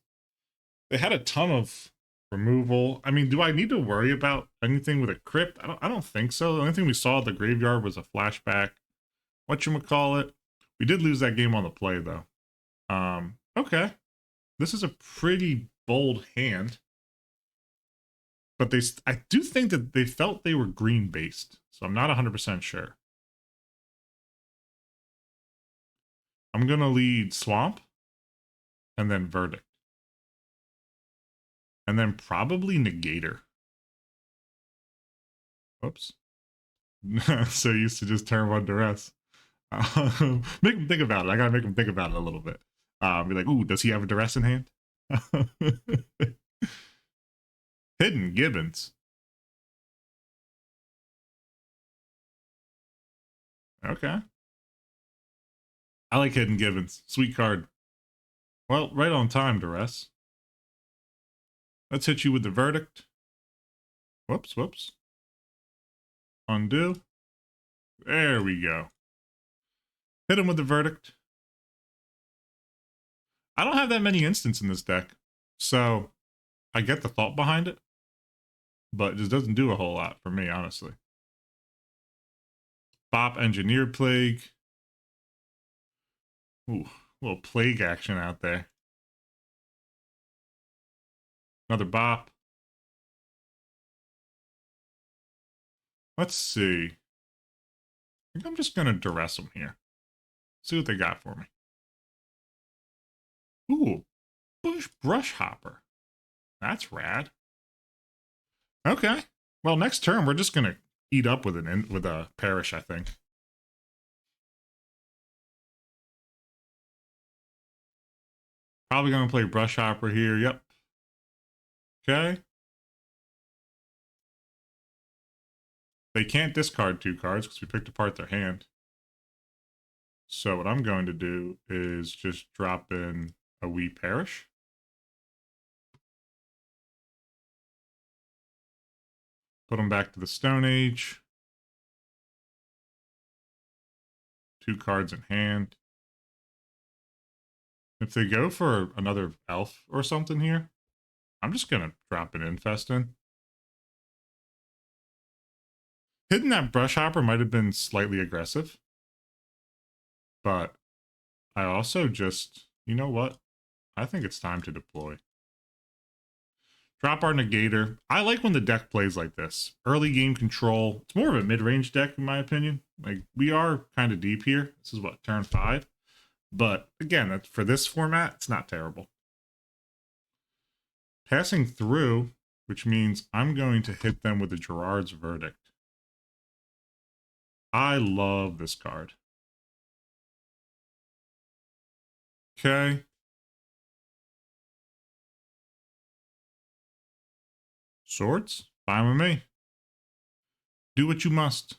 They had a ton of removal. I mean, do I need to worry about anything with a crypt? I don't think so. The only thing we saw at the graveyard was a flashback. Whatchamacallit. We did lose that game on the play, though. Okay. This is a pretty bold hand. But I do think that they felt they were green based. So I'm not 100% sure. I'm going to lead Swamp and then Verdict. And then probably Negator. Oops. So used to just turn one duress. Make him think about it. I gotta make him think about it a little bit. Be like, ooh, does he have a duress in hand? Hidden Gibbons. Okay. I like Hidden Gibbons. Sweet card. Well, right on time, duress. Let's hit you with the Verdict. Whoops, whoops. Undo. There we go. Hit him with the Verdict. I don't have that many instants in this deck, so I get the thought behind it, but it just doesn't do a whole lot for me, honestly. Bop Engineer Plague. Ooh, a little plague action out there. Another bop. Let's see. I think I'm just going to duress them here. See what they got for me. Ooh, Brush Hopper. That's rad. Okay. Well, next turn, we're just going to eat up with a Perish, I think. Probably going to play Brush Hopper here. Yep. Okay. They can't discard 2 cards because we picked apart their hand. So what I'm going to do is just drop in a wee Perish. Put them back to the Stone Age. 2 cards in hand. If they go for another elf or something here, I'm just going to drop an Infest in. Hitting that Brush Hopper might have been slightly aggressive. But I also just, you know what? I think it's time to deploy. Drop our Negator. I like when the deck plays like this. Early game control. It's more of a mid-range deck, in my opinion. Like, we are kind of deep here. This is what, turn 5? But, again, for this format, it's not terrible. Passing through, which means I'm going to hit them with a Gerard's Verdict. I love this card. Okay. Swords? Fine with me. Do what you must.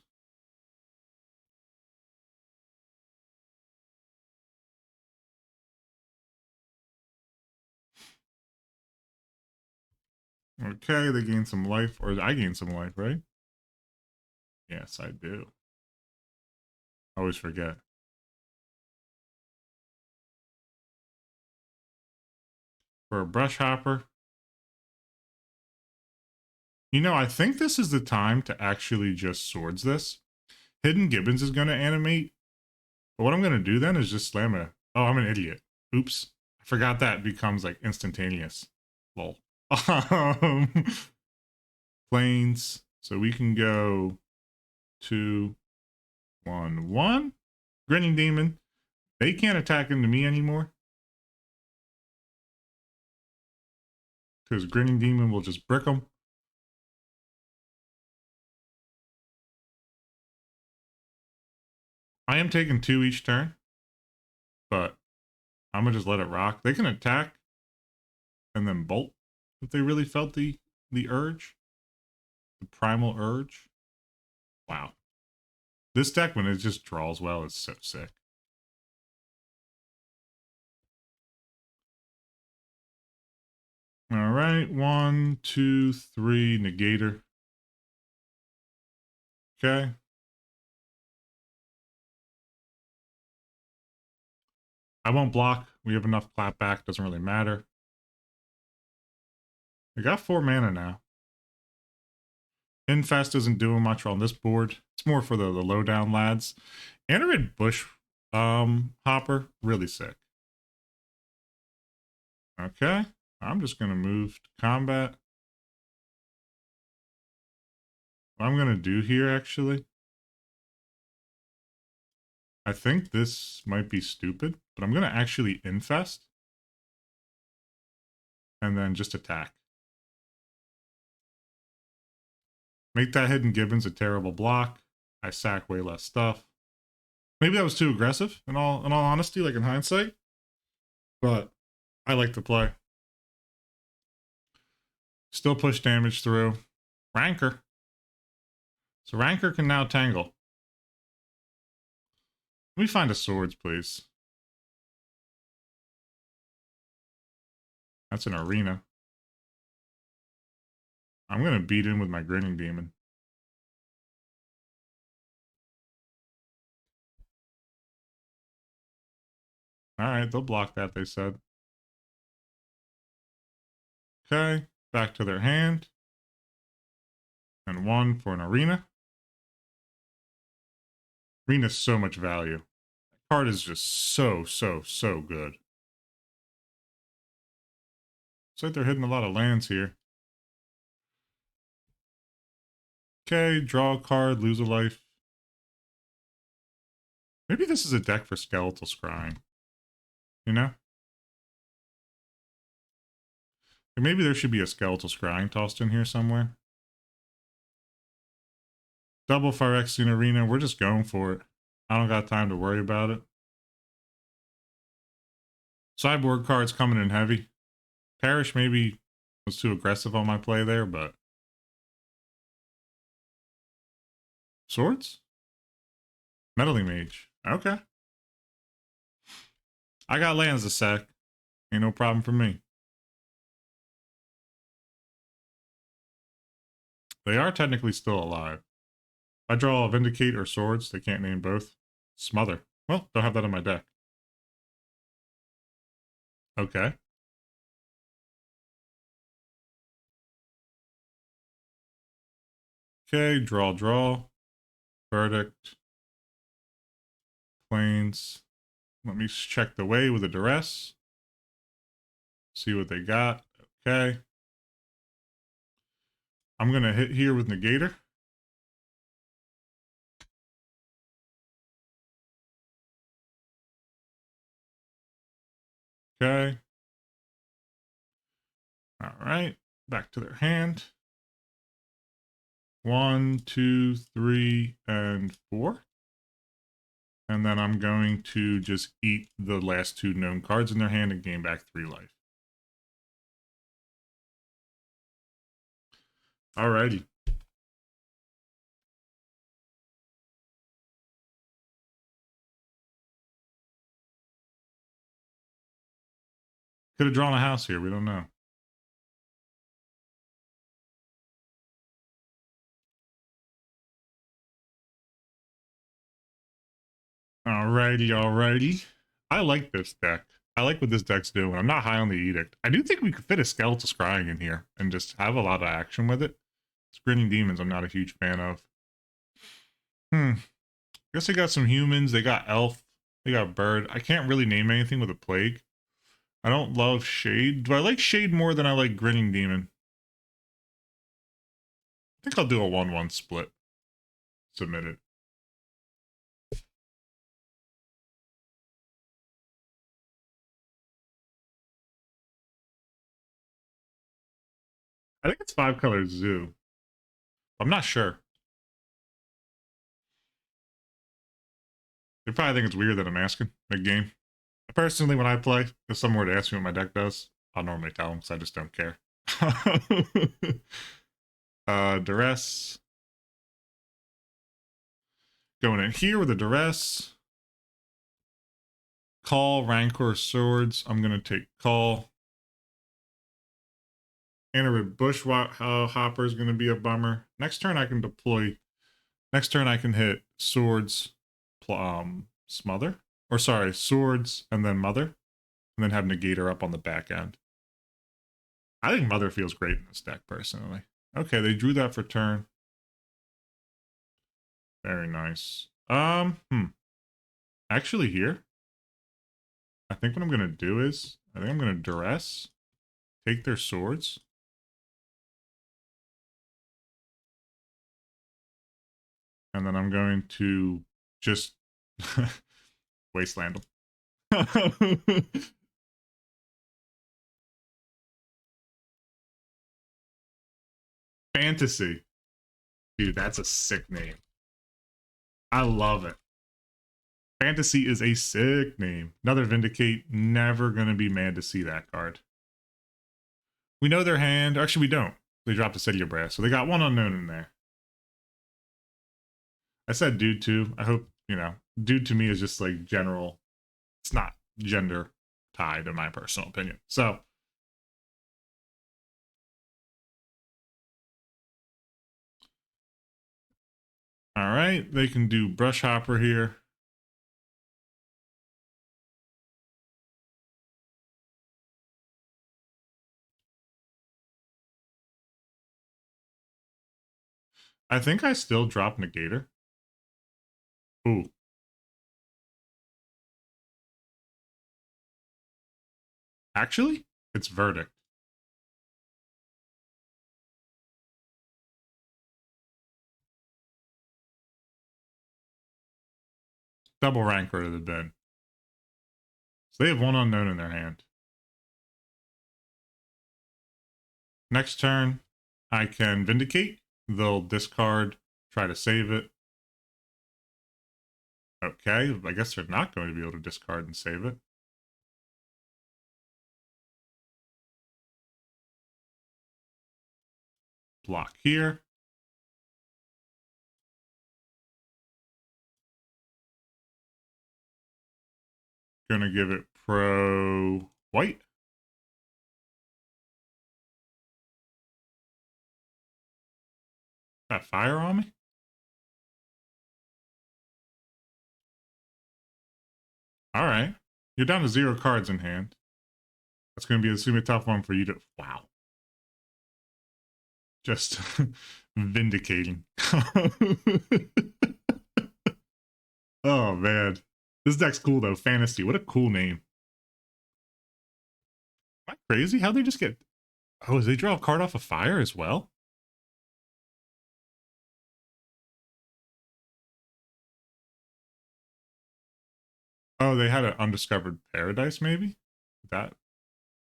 Okay, they gain some life, or I gain some life, right? Yes, I do. I always forget. For a Brush Hopper. You know, I think this is the time to actually just swords this. Hidden Gibbons is going to animate. But what I'm going to do then is just slam a... Oh, I'm an idiot. Oops. I forgot that becomes like instantaneous. Lol. Planes. So we can go 2, 1, 1. Grinning Demon. They can't attack into me anymore. Because Grinning Demon will just brick them. I am taking 2 each turn. But I'm going to just let it rock. They can attack and then bolt if they really felt the urge. The primal urge. Wow. This deck, when it just draws well, is so sick. All right, 1, 2, 3, Negator. Okay. I won't block. We have enough clapback. Doesn't really matter. We got 4 mana now. Infest isn't doing much on this board. It's more for the low down lads. Anarid Bush Hopper, really sick. Okay, I'm just gonna move to combat. What I'm gonna do here, actually, I think this might be stupid, but I'm gonna actually infest and then just attack. Make that Hidden Gibbons a terrible block. I sack way less stuff. Maybe that was too aggressive in all honesty, like in hindsight. But I like to play. Still push damage through. Rancor. So Rancor can now tangle. Let me find a swords, please. That's an arena. I'm gonna beat in with my grinning demon. Alright, they'll block that, they said. Okay, back to their hand. And one for an arena. Arena's so much value. That card is just so good. Looks like they're hitting a lot of lands here. Okay, draw a card, lose a life. Maybe this is a deck for Skeletal Scrying. You know? Maybe there should be a Skeletal Scrying tossed in here somewhere. Double Phyrexian Arena, we're just going for it. I don't got time to worry about it. Sideboard cards coming in heavy. Parish maybe was too aggressive on my play there, but... Swords? Meddling Mage. Okay. I got lands to sack. Ain't no problem for me. They are technically still alive. If I draw a Vindicate or Swords, they can't name both. Smother. Well, don't have that in my deck. Okay. Okay, draw. Verdict. Plains. Let me check the way with a duress. See what they got. Okay. I'm going to hit here with Negator. Okay. All right. Back to their hand. 1, 2, 3, and 4. And then I'm going to just eat the last 2 known cards in their hand and gain back 3 life. Alrighty. Could have drawn a house here. We don't know. Alrighty. I like this deck. I like what this deck's doing. I'm not high on the Edict. I do think we could fit a Skeletal Scrying in here and just have a lot of action with it. Grinning Demons I'm not a huge fan of. I guess they got some humans. They got Elf. They got Bird. I can't really name anything with a Plague. I don't love Shade. Do I like Shade more than I like Grinning Demon? I think I'll do a 1-1 split. Submit it. I think it's 5 color Zoo. I'm not sure. They probably think it's weird that I'm asking mid-game. Personally, when I play, if someone were to ask me what my deck does, I'll normally tell them because I just don't care. Duress. Going in here with a Duress. Call, Rancor, Swords. I'm going to take Call. Anarid Bush Hopper is going to be a bummer. Next turn I can deploy. Next turn I can hit Swords, Smother. Or sorry, Swords and then Mother. And then have Negator up on the back end. I think Mother feels great in this deck, personally. Okay, they drew that for turn. Very nice. Actually here, I think what I'm gonna do is I think I'm gonna duress, take their swords, and then I'm going to just wasteland them. Fantasy. Dude, that's a sick name. I love it. Fantasy is a sick name. Another Vindicate, never gonna be mad to see that card. We know their hand. Actually, we don't. They dropped a City of Brass, so they got one unknown in there. I said dude too. I hope, dude to me is just like general. It's not gender tied, in my personal opinion. So, all right, they can do Brush Hopper here. I think I still drop Negator. Ooh. Actually, it's Verdict. Double rank would have been. So they have one unknown in their hand. Next turn, I can Vindicate. They'll discard, try to save it. Okay, I guess they're not going to be able to discard and save it. Block here. Gonna give it pro white. Got fire on me? All right. You're down to 0 cards in hand. That's going to be a tough one for you to. Wow. Just vindicating. Oh, man. This deck's cool, though. Fantasy. What a cool name. Am I crazy? How'd they just get. Oh, did they draw a card off of fire as well? Oh, they had an undiscovered paradise, maybe? That.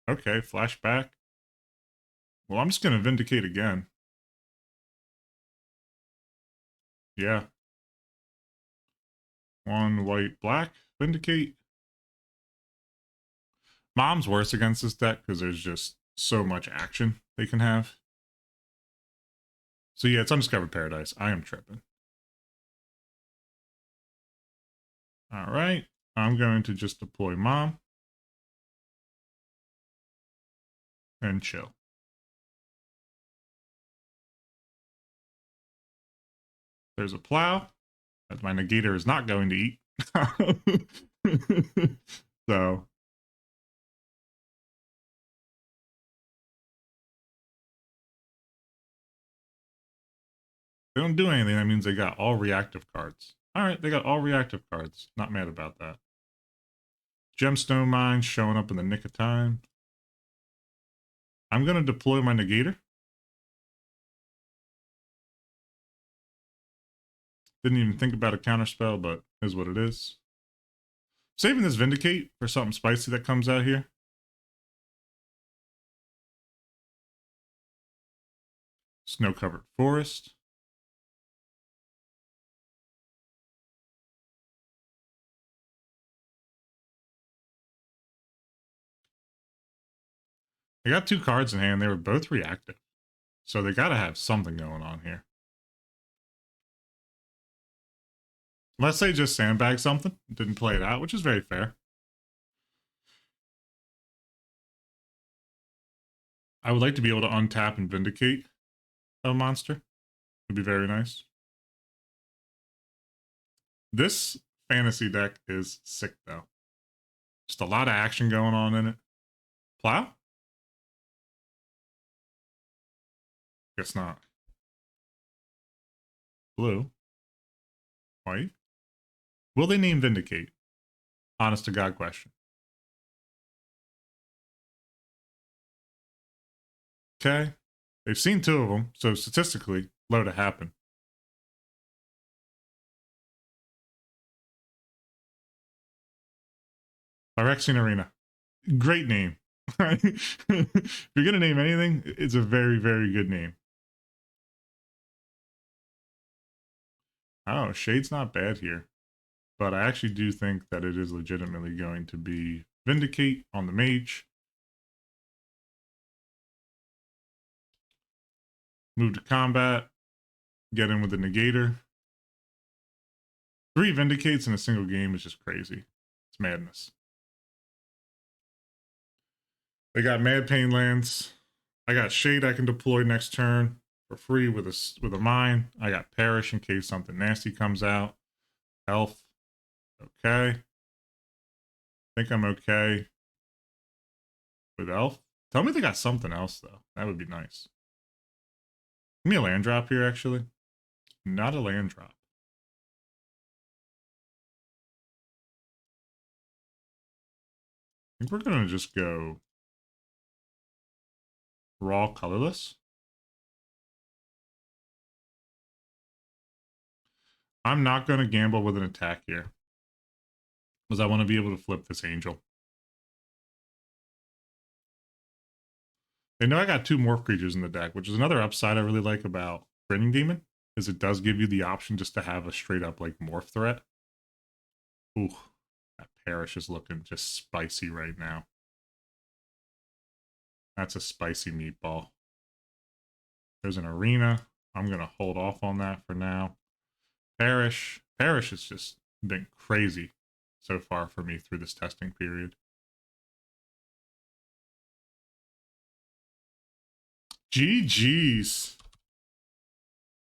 Okay, flashback. Well, I'm just going to vindicate again. Yeah. One white, black. Vindicate. Mom's worse against this deck because there's just so much action they can have. So yeah, it's Undiscovered Paradise. I am tripping. All right. I'm going to just deploy Mom and chill. There's a plow that my negator is not going to eat. So they don't do anything. That means they got all reactive cards. All right, they got all reactive cards. Not mad about that. Gemstone Mine showing up in the nick of time. I'm going to deploy my negator. Didn't even think about a counterspell, but is what it is. Saving this Vindicate for something spicy that comes out here. Snow-covered forest. They got 2 cards in hand. They were both reactive. So they got to have something going on here. Unless they just sandbagged something, didn't play it out, which is very fair. I would like to be able to untap and vindicate a monster. It'd be very nice. This fantasy deck is sick, though. Just a lot of action going on in it. Plow? Guess not. Blue. White. Will they name Vindicate? Honest to God question. Okay. They've seen two of them, so statistically, low to happen. Phyrexian Arena. Great name. If you're going to name anything, it's a very, very good name. Oh, Shade's not bad here. But I actually do think that it is legitimately going to be Vindicate on the mage. Move to combat. Get in with the negator. 3 Vindicates in a single game is just crazy. It's madness. They got Mad Pain lands. I got Shade I can deploy next turn for free with a mine. I got Perish in case something nasty comes out. Elf. Okay. I think I'm okay with Elf. Tell me they got something else, though. That would be nice. Give me a land drop here, actually. Not a land drop. I think we're going to just go raw colorless. I'm not going to gamble with an attack here because I want to be able to flip this angel. They know I got 2 morph creatures in the deck, which is another upside I really like about Grinning Demon, is it does give you the option just to have a straight up like morph threat. Ooh, that Perish is looking just spicy right now. That's a spicy meatball. There's an arena. I'm going to hold off on that for now. Perish has just been crazy so far for me through this testing period. GG's.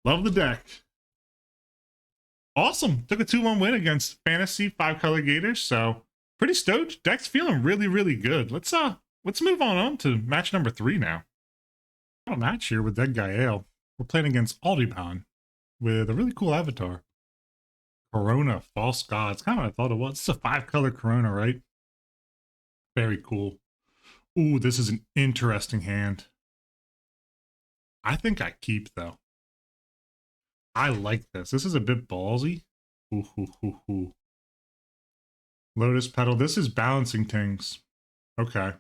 Love the deck. Awesome. Took a 2-1 win against Fantasy 5-color Gators, so pretty stoked. Deck's feeling really, really good. Let's move on to match number 3 now. Got a match here with Dead Guy Ale. We're playing against Aldiban with a really cool avatar. Corona, False Gods. Kind of what I thought it was. It's a 5-color Corona, right? Very cool. Ooh, this is an interesting hand. I think I keep, though. I like this. This is a bit ballsy. Ooh, ooh, ooh, ooh. Lotus Petal. This is balancing Tings. Okay. I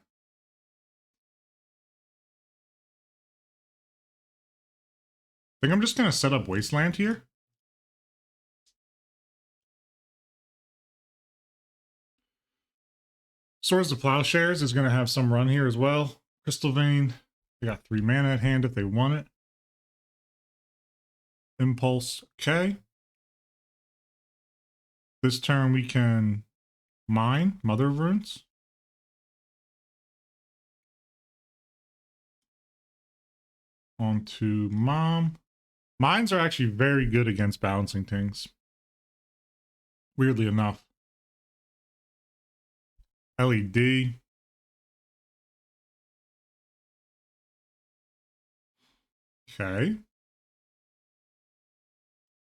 think I'm just going to set up Wasteland here. Swords to Plowshares is going to have some run here as well. Crystal Vein. They got 3 mana at hand if they want it. Impulse. Okay. This turn we can mine Mother of Runes. Onto Mom. Mines are actually very good against balancing things. Weirdly enough. LED. Okay.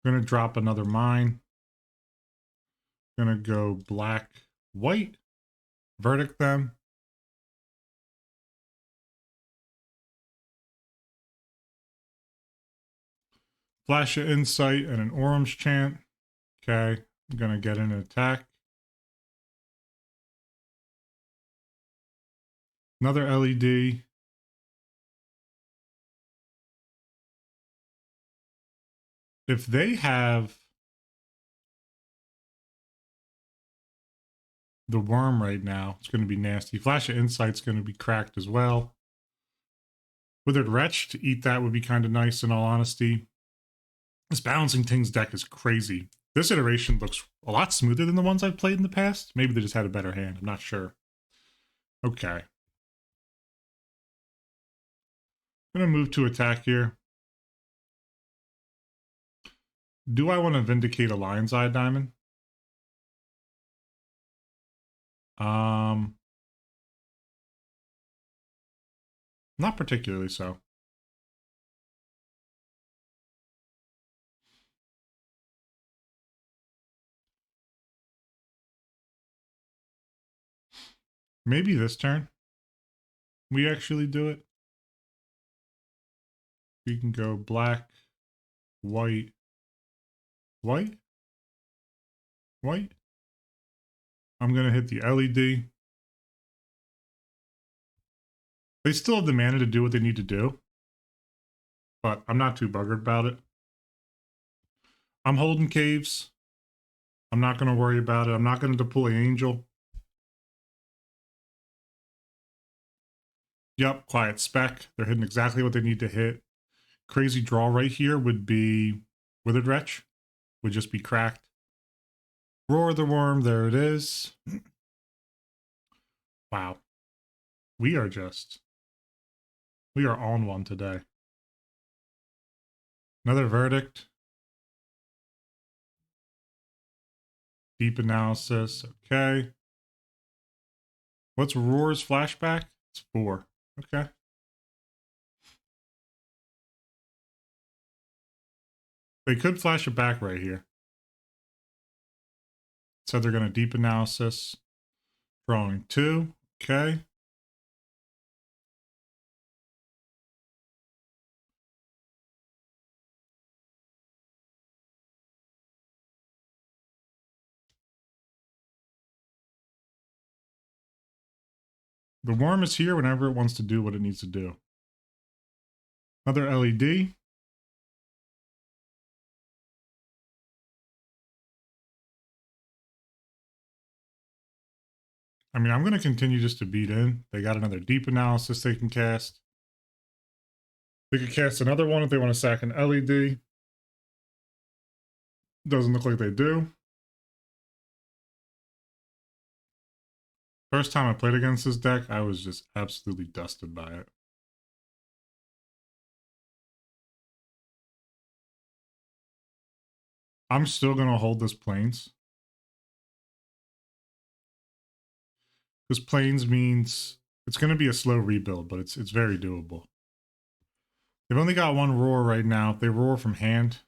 Gonna drop another mine. Gonna go black, white. Verdict them. Flash of Insight and an Orange Chant. Okay. I'm gonna get an attack. Another LED. If they have the worm right now, it's going to be nasty. Flash of Insight's going to be cracked as well. Withered Wretch to eat that would be kind of nice, in all honesty. This Balancing Things deck is crazy. This iteration looks a lot smoother than the ones I've played in the past. Maybe they just had a better hand. I'm not sure. Okay. I'm going to move to attack here. Do I want to Vindicate a Lion's Eye Diamond? Not particularly so. Maybe this turn we actually do it. We can go black, white, white, white. I'm going to hit the LED. They still have the mana to do what they need to do, but I'm not too buggered about it. I'm holding caves. I'm not going to worry about it. I'm not going to deploy Angel. Yep, quiet spec. They're hitting exactly what they need to hit. Crazy draw right here would be Withered Wretch. Would just be cracked. Roar the Worm, there it is. Wow. We are on one today. Another Verdict. Deep Analysis, okay. What's Roar's flashback? It's 4. Okay. They could flash it back right here. So they're going to Deep Analysis. Drawing 2. Okay. The Worm is here whenever it wants to do what it needs to do. Another LED. I mean, I'm going to continue just to beat in. They got another Deep Analysis they can cast. They could cast another one if they want to sack an LED. Doesn't look like they do. First time I played against this deck, I was just absolutely dusted by it. I'm still going to hold this Plains. Because Plains means it's going to be a slow rebuild, but it's very doable. They've only got one Roar right now. If they Roar from hand,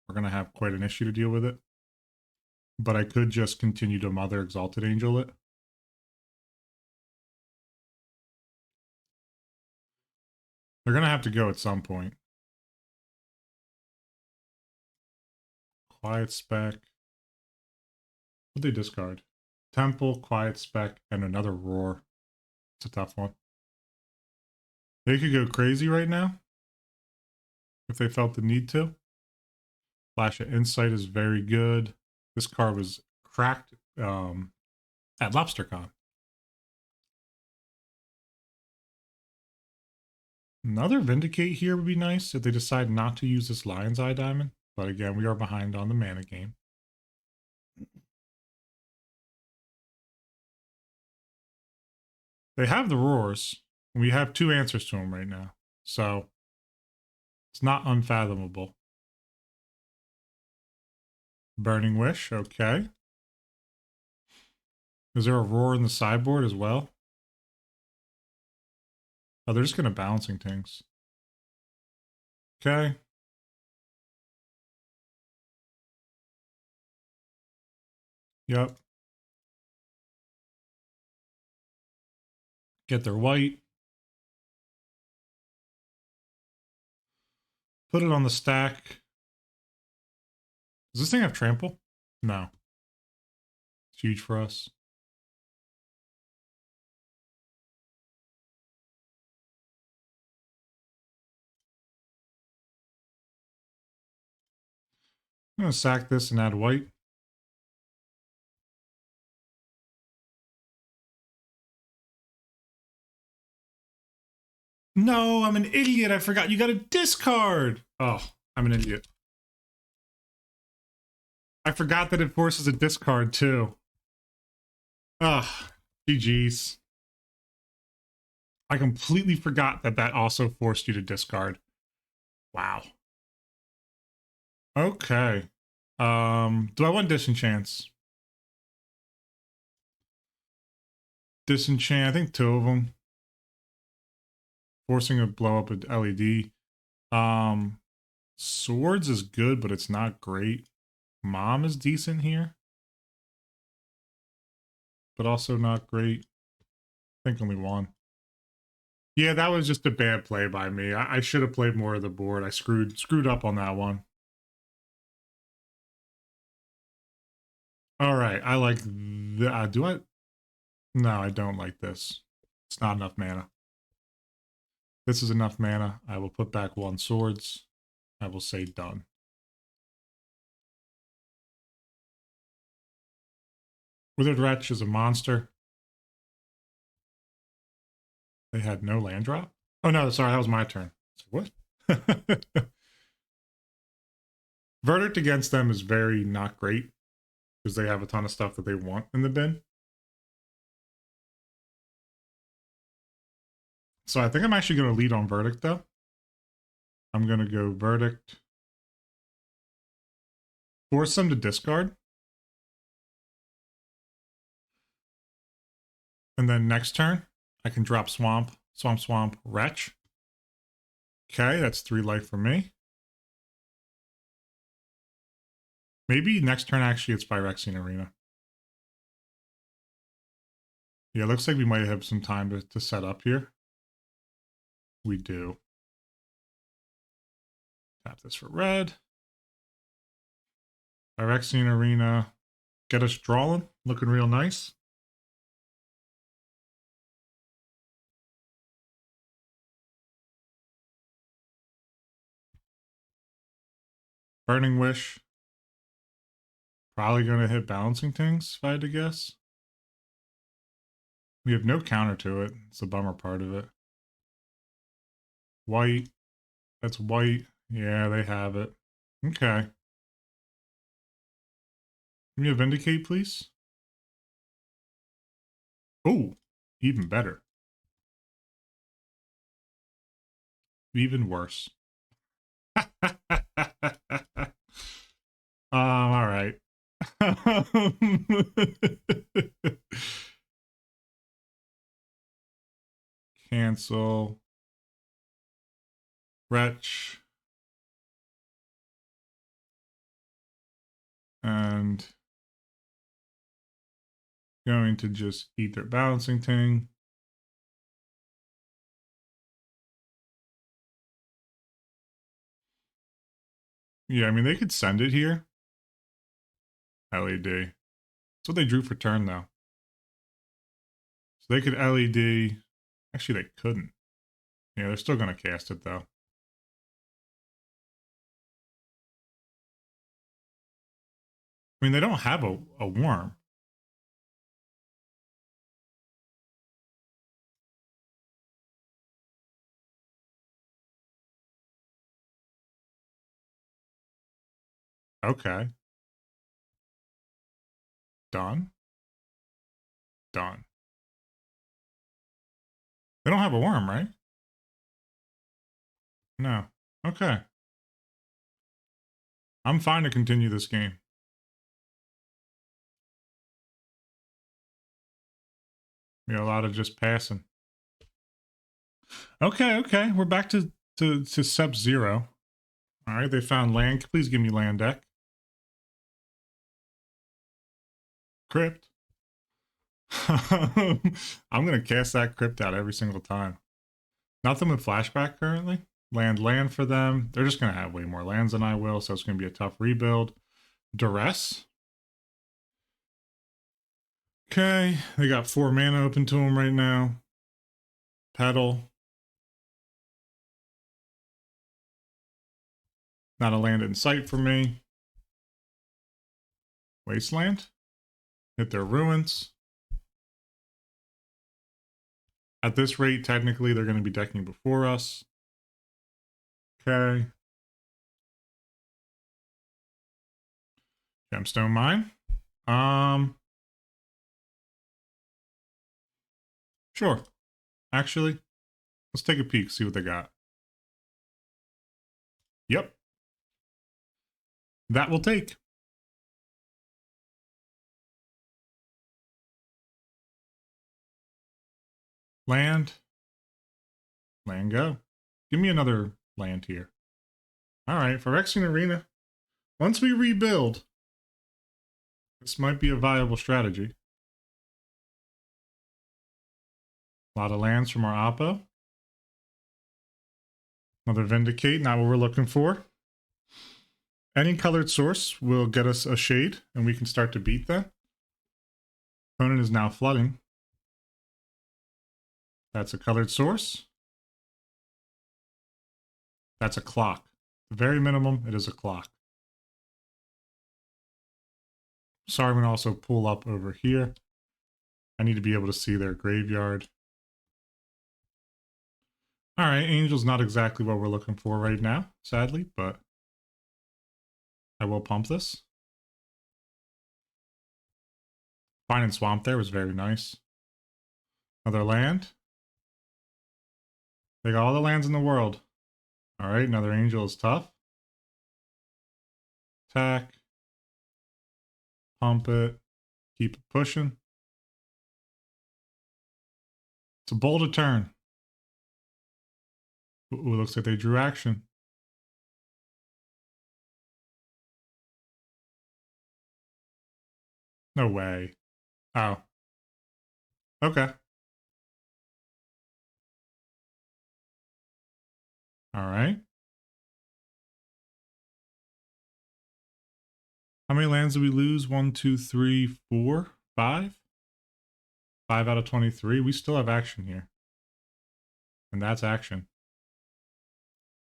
we're going to have quite an issue to deal with it. But I could just continue to Mother Exalted Angel it. They're going to have to go at some point. Quiet Spec. What'd they discard? Temple, Quiet Spec, and another Roar. It's a tough one. They could go crazy right now if they felt the need to. Flash of Insight is very good. This card was cracked at LobsterCon. Another Vindicate here would be nice if they decide not to use this Lion's Eye Diamond. But again, we are behind on the mana game. They have the Roars. And we have 2 answers to them right now. So it's not unfathomable. Burning Wish, okay. Is there a Roar in the sideboard as well? Oh, they're just going to Balancing Tings. Okay. Yep. Get their white. Put it on the stack. Does this thing have trample? No. It's huge for us. I'm going to sack this and add white. No, I'm an idiot. I forgot. You got a discard. Oh, I'm an idiot. I forgot that it forces a discard too. Ugh, GG's. I completely forgot that that also forced you to discard. Wow. Okay. Do I want Disenchants? Disenchant, I think 2 of them. Forcing a blow up an LED. Swords is good, but it's not great. Mom is decent here, but also not great. think only one. Yeah, that was just a bad play by me. I should have played more of the board. I screwed up on that one. All right, I like the. Do I? No, I don't like this. It's not enough mana. This is enough mana. I will put back one swords. I will say done. Withered Wretch is a monster. They had no land drop? Oh no, sorry, that was my turn. What? Verdict against them is very not great because they have a ton of stuff that they want in the bin. So I think I'm actually going to lead on Verdict though. I'm going to go Verdict. Force them to discard. And then next turn, I can drop Swamp, Swamp, Wretch. Okay, that's 3 life for me. Maybe next turn actually it's Phyrexian Arena. Yeah, it looks like we might have some time to set up here. We do. Tap this for red. Phyrexian Arena. Get us drawing. Looking real nice. Burning Wish. Probably going to hit Balancing Tings, if I had to guess. We have no counter to it. It's the bummer part of it. White. That's white. Yeah, they have it. Okay. Give me a Vindicate, please. Oh, even better. Even worse. All right. Cancel. Wretch. And going to just eat their Balancing Ting. Yeah, I mean, they could send it here. LED. That's what they drew for turn, though. So they could LED. Actually, they couldn't. Yeah, they're still going to cast it, though. I mean, they don't have a worm. Okay. Done. Done. They don't have a worm, right? No. Okay. I'm fine to continue this game. We got a lot of just passing. Okay. We're back to sub-zero. All right, they found land. Please give me land deck. Crypt. I'm going to cast that crypt out every single time. Nothing with flashback currently. Land for them. They're just going to have way more lands than I will, so it's going to be a tough rebuild. Duress. Okay, they got 4 mana open to them right now. Petal. Not a land in sight for me. Wasteland. Hit their ruins. At this rate, technically, they're going to be decking before us. Okay. Gemstone Mine. Sure. Actually, let's take a peek, see what they got. Yep. That will take. Land. Land go. Give me another land here. All right, Phyrexian Arena. Once we rebuild, this might be a viable strategy. A lot of lands from our Oppo. Another Vindicate, not what we're looking for. Any colored source will get us a shade, and we can start to beat that. Opponent is now flooding. That's a colored source. That's a clock. The very minimum, it is a clock. Sorry, I'm going to also pull up over here. I need to be able to see their graveyard. All right, Angel's not exactly what we're looking for right now, sadly, but I will pump this. Finding Swamp there was very nice. Another land. They got all the lands in the world. All right, another Angel is tough. Attack. Pump it. Keep it pushing. It's a bold turn. Ooh, looks like they drew action. No way. Oh. Okay. All right. How many lands did we lose? 1, 2, 3, 4, 5? 5 out of 23. We still have action here. And that's action.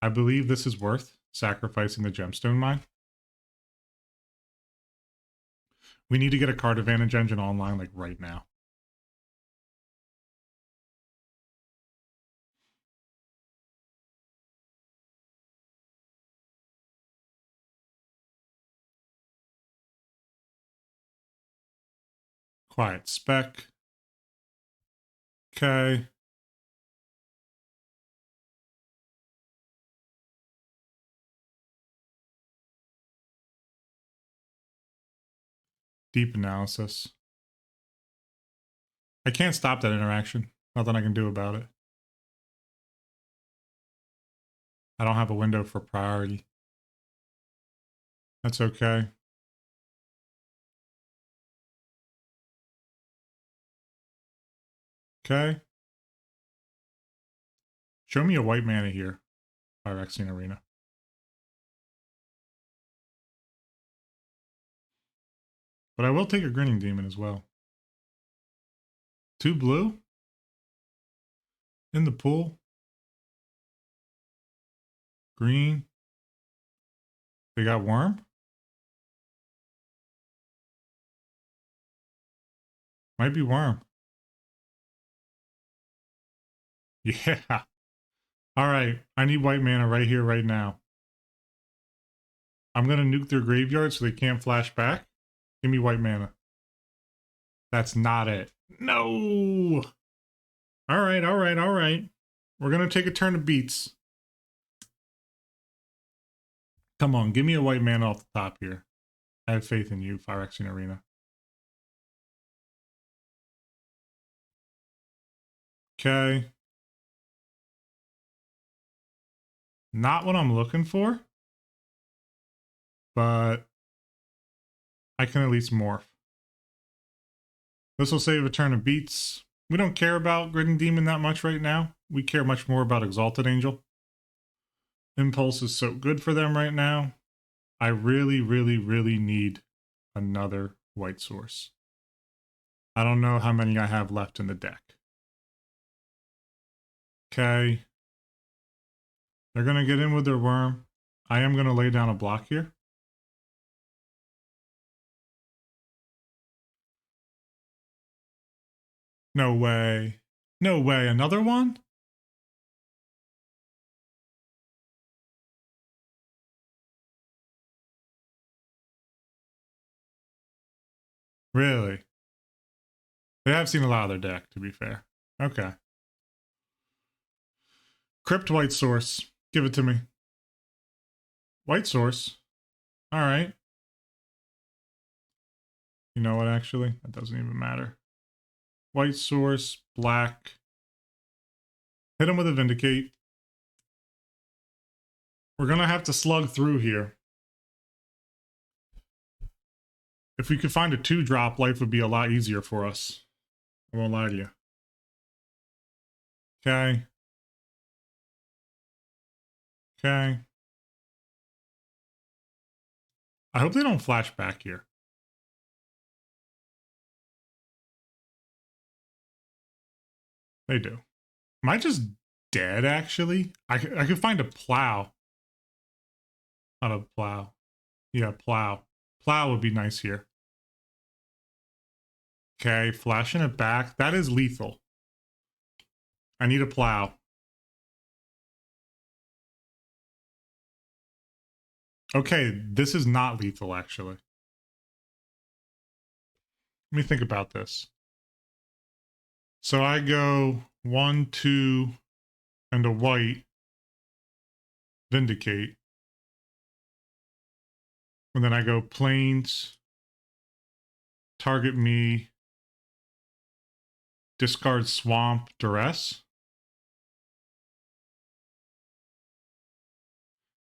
I believe this is worth sacrificing the gemstone mine. We need to get a card advantage engine online like right now. Quiet spec. Okay. Deep analysis. I can't stop that interaction. Nothing I can do about it. I don't have a window for priority. That's okay. Okay. Show me a white mana here. Phyrexian Arena. But I will take a Grinning Demon as well. 2 blue? In the pool? Green? They got Worm? Might be Worm. Yeah. Alright, I need white mana right here, right now. I'm gonna nuke their graveyard so they can't flash back. Give me white mana. That's not it. No! Alright, alright, alright. We're gonna take a turn of beats. Come on, give me a white mana off the top here. I have faith in you, Phyrexian Arena. Okay. Not what I'm looking for, but I can at least morph. This will save a turn of beats. We don't care about Gritting Demon that much right now. We care much more about Exalted Angel. Impulse is so good for them right now. I really, really, really need another white source. I don't know how many I have left in the deck. Okay. They're going to get in with their worm. I am going to lay down a block here. No way. No way. Another one? Really? They have seen a lot of their deck, to be fair. Okay. Crypt White Source. Give it to me. White Source. All right. You know what, actually? That doesn't even matter. White Source, black. Hit him with a Vindicate. We're going to have to slug through here. If we could find a 2-drop, life would be a lot easier for us. I won't lie to you. Okay. Okay. I hope they don't flash back here. They do. Am I just dead, actually? I could find a plow. Not a plow. Yeah, plow. Plow would be nice here. Okay, flashing it back. That is lethal. I need a plow. Okay, this is not lethal, actually. Let me think about this. So I go 1, 2, and a white. Vindicate. And then I go plains. Target me. Discard swamp. Duress.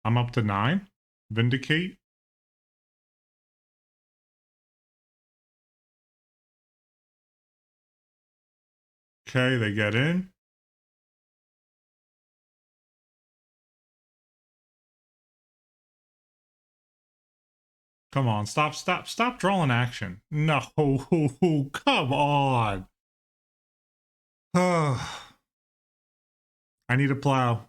I'm up to 9. Vindicate. Okay, they get in. Come on, stop drawing action. No, come on. I need a plow.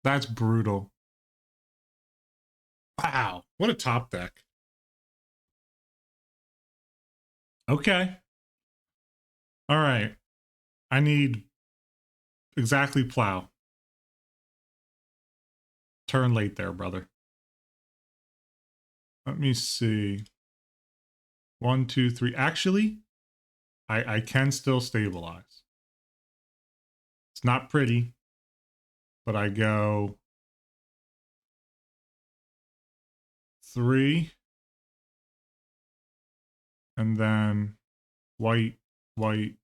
That's brutal. Wow, what a top deck. Okay. All right. I need exactly plow. Turn late there, brother. Let me see. 1, 2, 3. Actually, I can still stabilize. It's not pretty, but I go 3, and then white, white,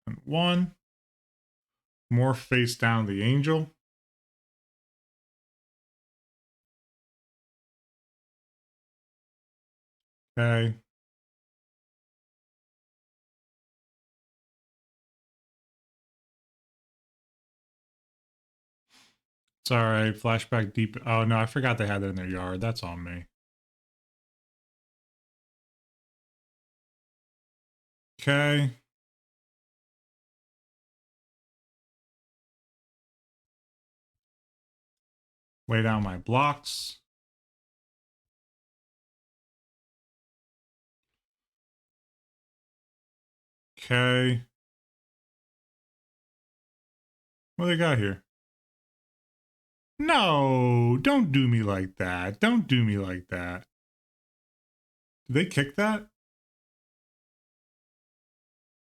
and 1. More face down the angel. Okay. It's all right. Flashback deep. Oh, no, I forgot they had it in their yard. That's on me. Okay. Lay down my blocks. Okay. What do they got here? No, don't do me like that. Don't do me like that. Did they kick that?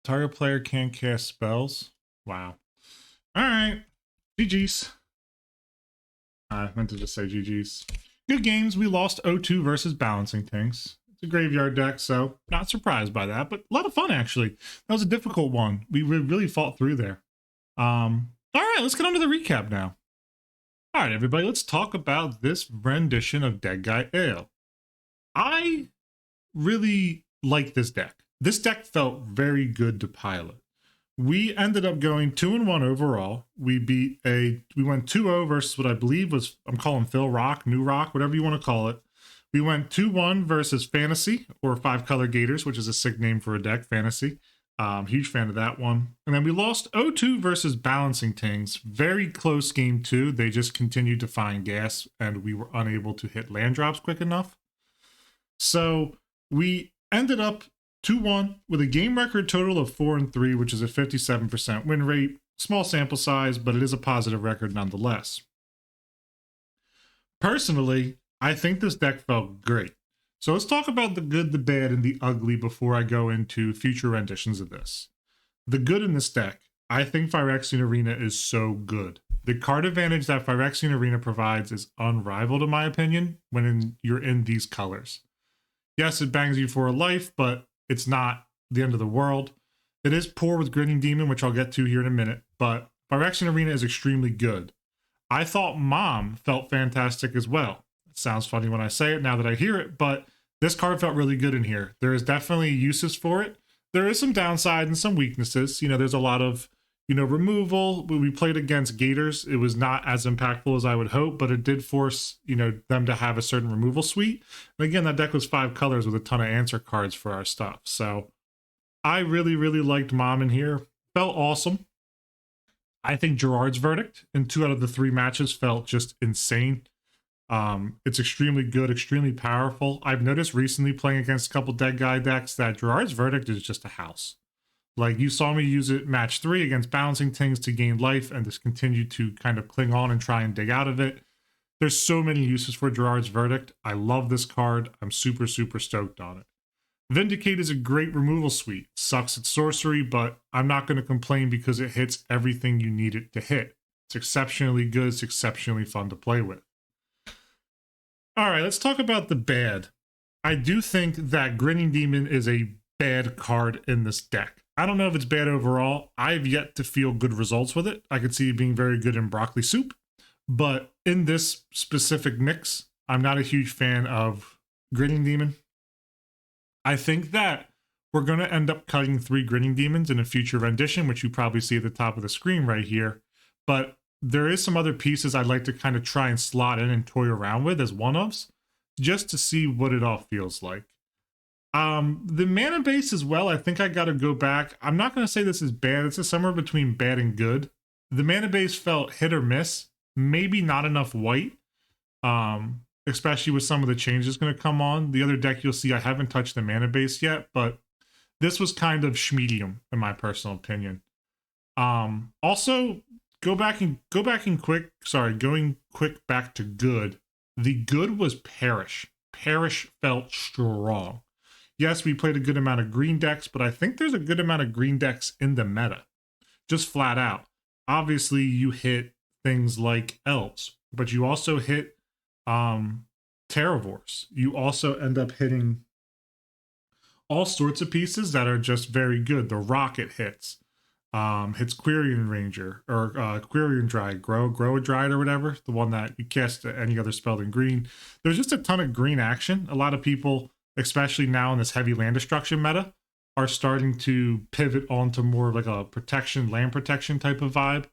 Target player can't cast spells. Wow. All right. GG's. I meant to just say GG's. Good games. We lost 0-2 versus Balancing Tings. It's a graveyard deck, so not surprised by that, but a lot of fun, actually. That was a difficult one. We really fought through there. All right, let's get on to the recap now. All right, everybody, let's talk about this rendition of Dead Guy Ale. I really like this deck. This deck felt very good to pilot. We ended up going 2-1 overall. We went 2-0 versus what I believe was, I'm calling Phil Rock, New Rock, whatever you want to call it. We went 2-1 versus Fantasy, or 5-Color Gators, which is a sick name for a deck, Fantasy. Huge fan of that one. And then we lost 0-2 versus Balancing Tings. Very close game too. They just continued to find gas, and we were unable to hit land drops quick enough. So we ended up 2-1 with a game record total of 4-3, which is a 57% win rate. Small sample size, but it is a positive record nonetheless. Personally, I think this deck felt great. So let's talk about the good, the bad, and the ugly before I go into future renditions of this. The good in this deck, I think Phyrexian Arena is so good. The card advantage that Phyrexian Arena provides is unrivaled, in my opinion, when you're in these colors. Yes, it bangs you for a life, but it's not the end of the world. It is poor with Grinning Demon, which I'll get to here in a minute, but Phyrexian Arena is extremely good. I thought Mom felt fantastic as well. It sounds funny when I say it now that I hear it, but this card felt really good in here. There is definitely uses for it. there is some downside and some weaknesses. There's a lot of, removal. When we played against Gators, it was not as impactful as I would hope, but it did force, them to have a certain removal suite. And again, that deck was 5 colors with a ton of answer cards for our stuff. So I really, really liked Mom in here. Felt awesome. I think Gerard's verdict in 2 out of the 3 matches felt just insane. It's extremely good, extremely powerful. I've noticed recently playing against a couple dead guy decks that Gerard's verdict is just a house. Like, you saw me use it match 3 against balancing Tings to gain life and just continue to kind of cling on and try and dig out of it. There's so many uses for Gerard's verdict. I love this card. I'm super, super stoked on it. Vindicate is a great removal suite. Sucks at sorcery, but I'm not going to complain because it hits everything you need it to hit. It's exceptionally good. It's exceptionally fun to play with. All right, let's talk about the bad. I do think that Grinning Demon is a bad card in this deck. I don't know if it's bad overall. I've yet to feel good results with it. I could see it being very good in broccoli soup, but in this specific mix, I'm not a huge fan of Grinning Demon. I think that we're going to end up cutting 3 Grinning Demons in a future rendition, which you probably see at the top of the screen right here. But there is some other pieces I'd like to kind of try and slot in and toy around with as one-ofs, just to see what it all feels like. The mana base as well, I think I got to go back. I'm not going to say this is bad. It's somewhere between bad and good. The mana base felt hit or miss. Maybe not enough white, especially with some of the changes going to come on. The other deck you'll see, I haven't touched the mana base yet, but this was kind of schmedium in my personal opinion. Also, going quick back to good. The good was Perish. Perish felt strong. Yes, we played a good amount of green decks, but I think there's a good amount of green decks in the meta. Just flat out. Obviously, you hit things like elves, but you also hit Terravores. You also end up hitting all sorts of pieces that are just very good. The Rocket hits. Hits Quirion Ranger, or Quirion Dryad, Grow a Dryad or whatever, the one that you cast any other spell than green. There's just a ton of green action. A lot of people, especially now in this heavy land destruction meta, are starting to pivot onto more like a land protection type of vibe.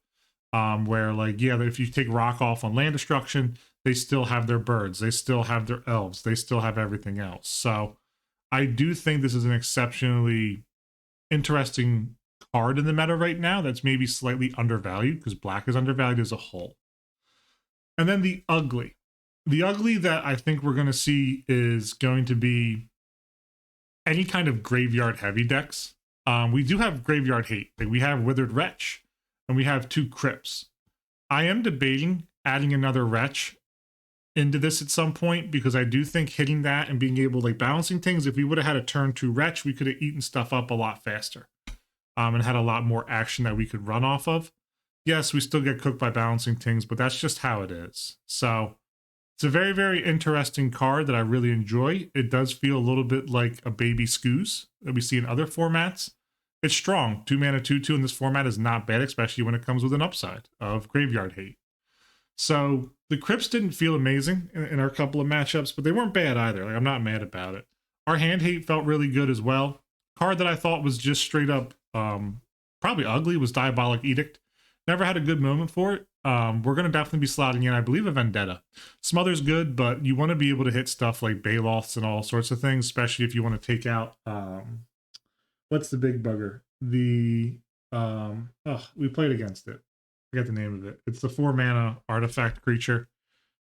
Where if you take rock off on land destruction, they still have their birds, they still have their elves, they still have everything else. So I do think this is an exceptionally interesting card in the meta right now that's maybe slightly undervalued, because black is undervalued as a whole. And then the ugly. The ugly that I think we're going to see is going to be any kind of graveyard heavy decks. We do have graveyard hate. Like, we have Withered Wretch, and we have 2 Crypts. I am debating adding another Wretch into this at some point, because I do think hitting that and being able, balancing things, if we would have had a turn 2 Wretch, we could have eaten stuff up a lot faster. And had a lot more action that we could run off of. Yes, we still get cooked by balancing things, but that's just how it is. So it's a very, very interesting card that I really enjoy. It does feel a little bit like a baby Scoos that we see in other formats. It's strong. 2 mana, 2/2 in this format is not bad, especially when it comes with an upside of graveyard hate. So the Crypts didn't feel amazing in our couple of matchups, but they weren't bad either. I'm not mad about it. Our hand hate felt really good as well. Card that I thought was just straight up probably ugly was Diabolic Edict. Never had a good moment for it. We're going to definitely be slotting in, I believe, a Vendetta. Smother's good, but you want to be able to hit stuff like Baloths and all sorts of things, especially if you want to take out what's the big bugger? We played against it. I forget the name of it. It's the 4 mana artifact creature,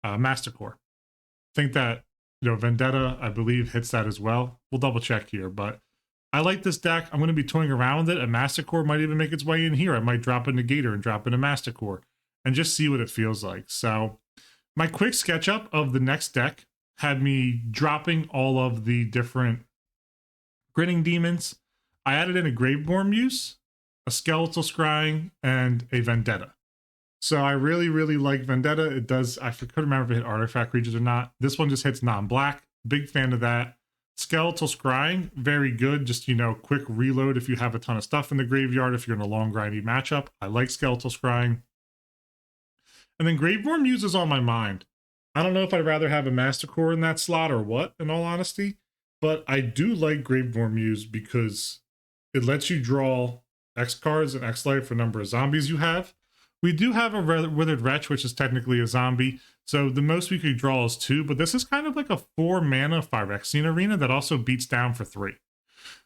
Mastercore. I think that Vendetta, I believe, hits that as well. We'll double check here, but I like this deck. I'm going to be toying around with it. A Mastercore might even make its way in here. I might drop a Negator and drop in a Mastercore and just see what it feels like. So my quick sketch up of the next deck had me dropping all of the different Grinning Demons. I added in a Graveborn Muse, a Skeletal Scrying, and a Vendetta. So I really, really like Vendetta. It does, I couldn't remember if it hit artifact creatures or not. This one just hits non-black. Big fan of that. Skeletal Scrying, very good. Just, quick reload if you have a ton of stuff in the graveyard, if you're in a long, grindy matchup. I like Skeletal Scrying. And then Graveborn Muse is on my mind. I don't know if I'd rather have a Mastercore in that slot or what, in all honesty. But I do like Graveborn Muse because it lets you draw X cards and X light for number of zombies you have. We do have a Withered Wretch, which is technically a zombie. So the most we could draw is 2, but this is kind of like a 4 mana Phyrexian arena that also beats down for 3.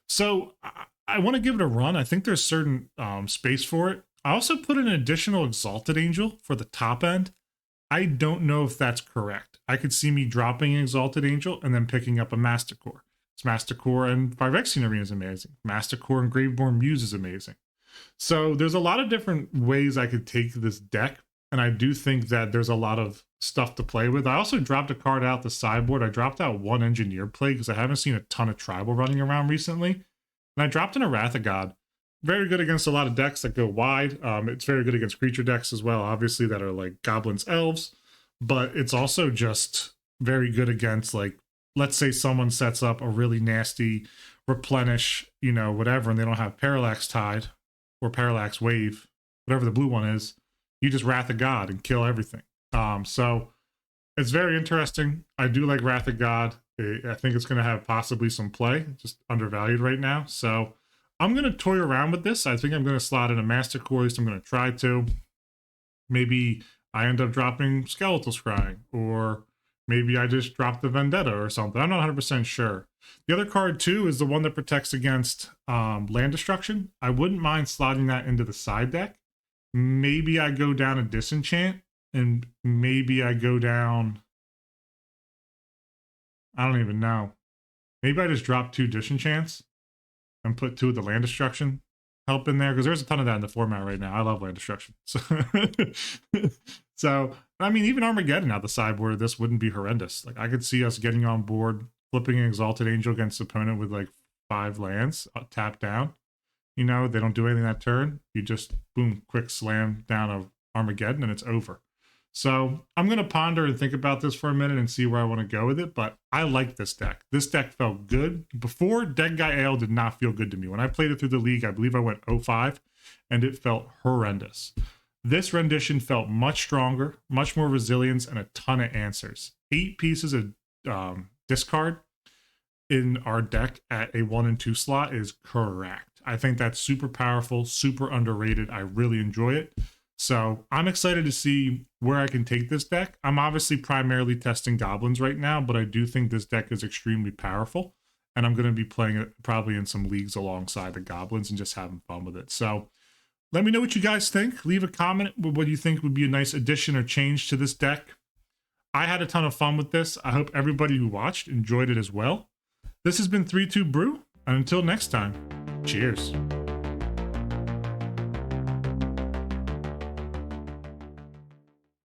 So I want to give it a run. I think there's certain space for it. I also put an additional Exalted Angel for the top end. I don't know if that's correct. I could see me dropping an Exalted Angel and then picking up a Mastercore. It's Mastercore and Phyrexian Arena is amazing. Mastercore and Graveborn Muse is amazing. So there's a lot of different ways I could take this deck, and I do think that there's a lot of stuff to play with. I also dropped a card out the sideboard. I dropped out one Engineer play because I haven't seen a ton of Tribal running around recently. And I dropped in a Wrath of God. Very good against a lot of decks that go wide. It's very good against creature decks as well, obviously, that are like Goblins, Elves. But it's also just very good against, like, let's say someone sets up a really nasty Replenish, whatever, and they don't have Parallax Tide or Parallax Wave, whatever the blue one is. You just Wrath of God and kill everything. So it's very interesting. I do like Wrath of God. I think it's going to have possibly some play, just undervalued right now. So I'm going to toy around with this. I think I'm going to slot in a Mastercore, at least I'm going to try to. Maybe I end up dropping Skeletal Scrying, or maybe I just drop the Vendetta or something. I'm not 100% sure. The other card, too, is the one that protects against land destruction. I wouldn't mind slotting that into the side deck. Maybe I go down a Disenchant, and maybe I go down... I don't even know. Maybe I just drop 2 Disenchants and put 2 of the land destruction help in there, because there's a ton of that in the format right now. I love land destruction. So, I mean, even Armageddon out the sideboard, this wouldn't be horrendous. Like, I could see us getting on board, flipping an Exalted Angel against the opponent with like 5 lands, tap down. They don't do anything that turn. You just, boom, quick slam down of Armageddon and it's over. So I'm going to ponder and think about this for a minute and see where I want to go with it, but I like this deck. This deck felt good. Before, Dead Guy Ale did not feel good to me. When I played it through the league, I believe I went 0-5, and it felt horrendous. This rendition felt much stronger, much more resilience, and a ton of answers. 8 pieces of discard in our deck at a 1 and 2 slot is correct. I think that's super powerful, super underrated. I really enjoy it. So I'm excited to see where I can take this deck. I'm obviously primarily testing Goblins right now, but I do think this deck is extremely powerful, and I'm going to be playing it probably in some leagues alongside the Goblins and just having fun with it. So let me know what you guys think. Leave a comment with what you think would be a nice addition or change to this deck. I had a ton of fun with this. I hope everybody who watched enjoyed it as well. This has been 3-2 Brew, and until next time, cheers.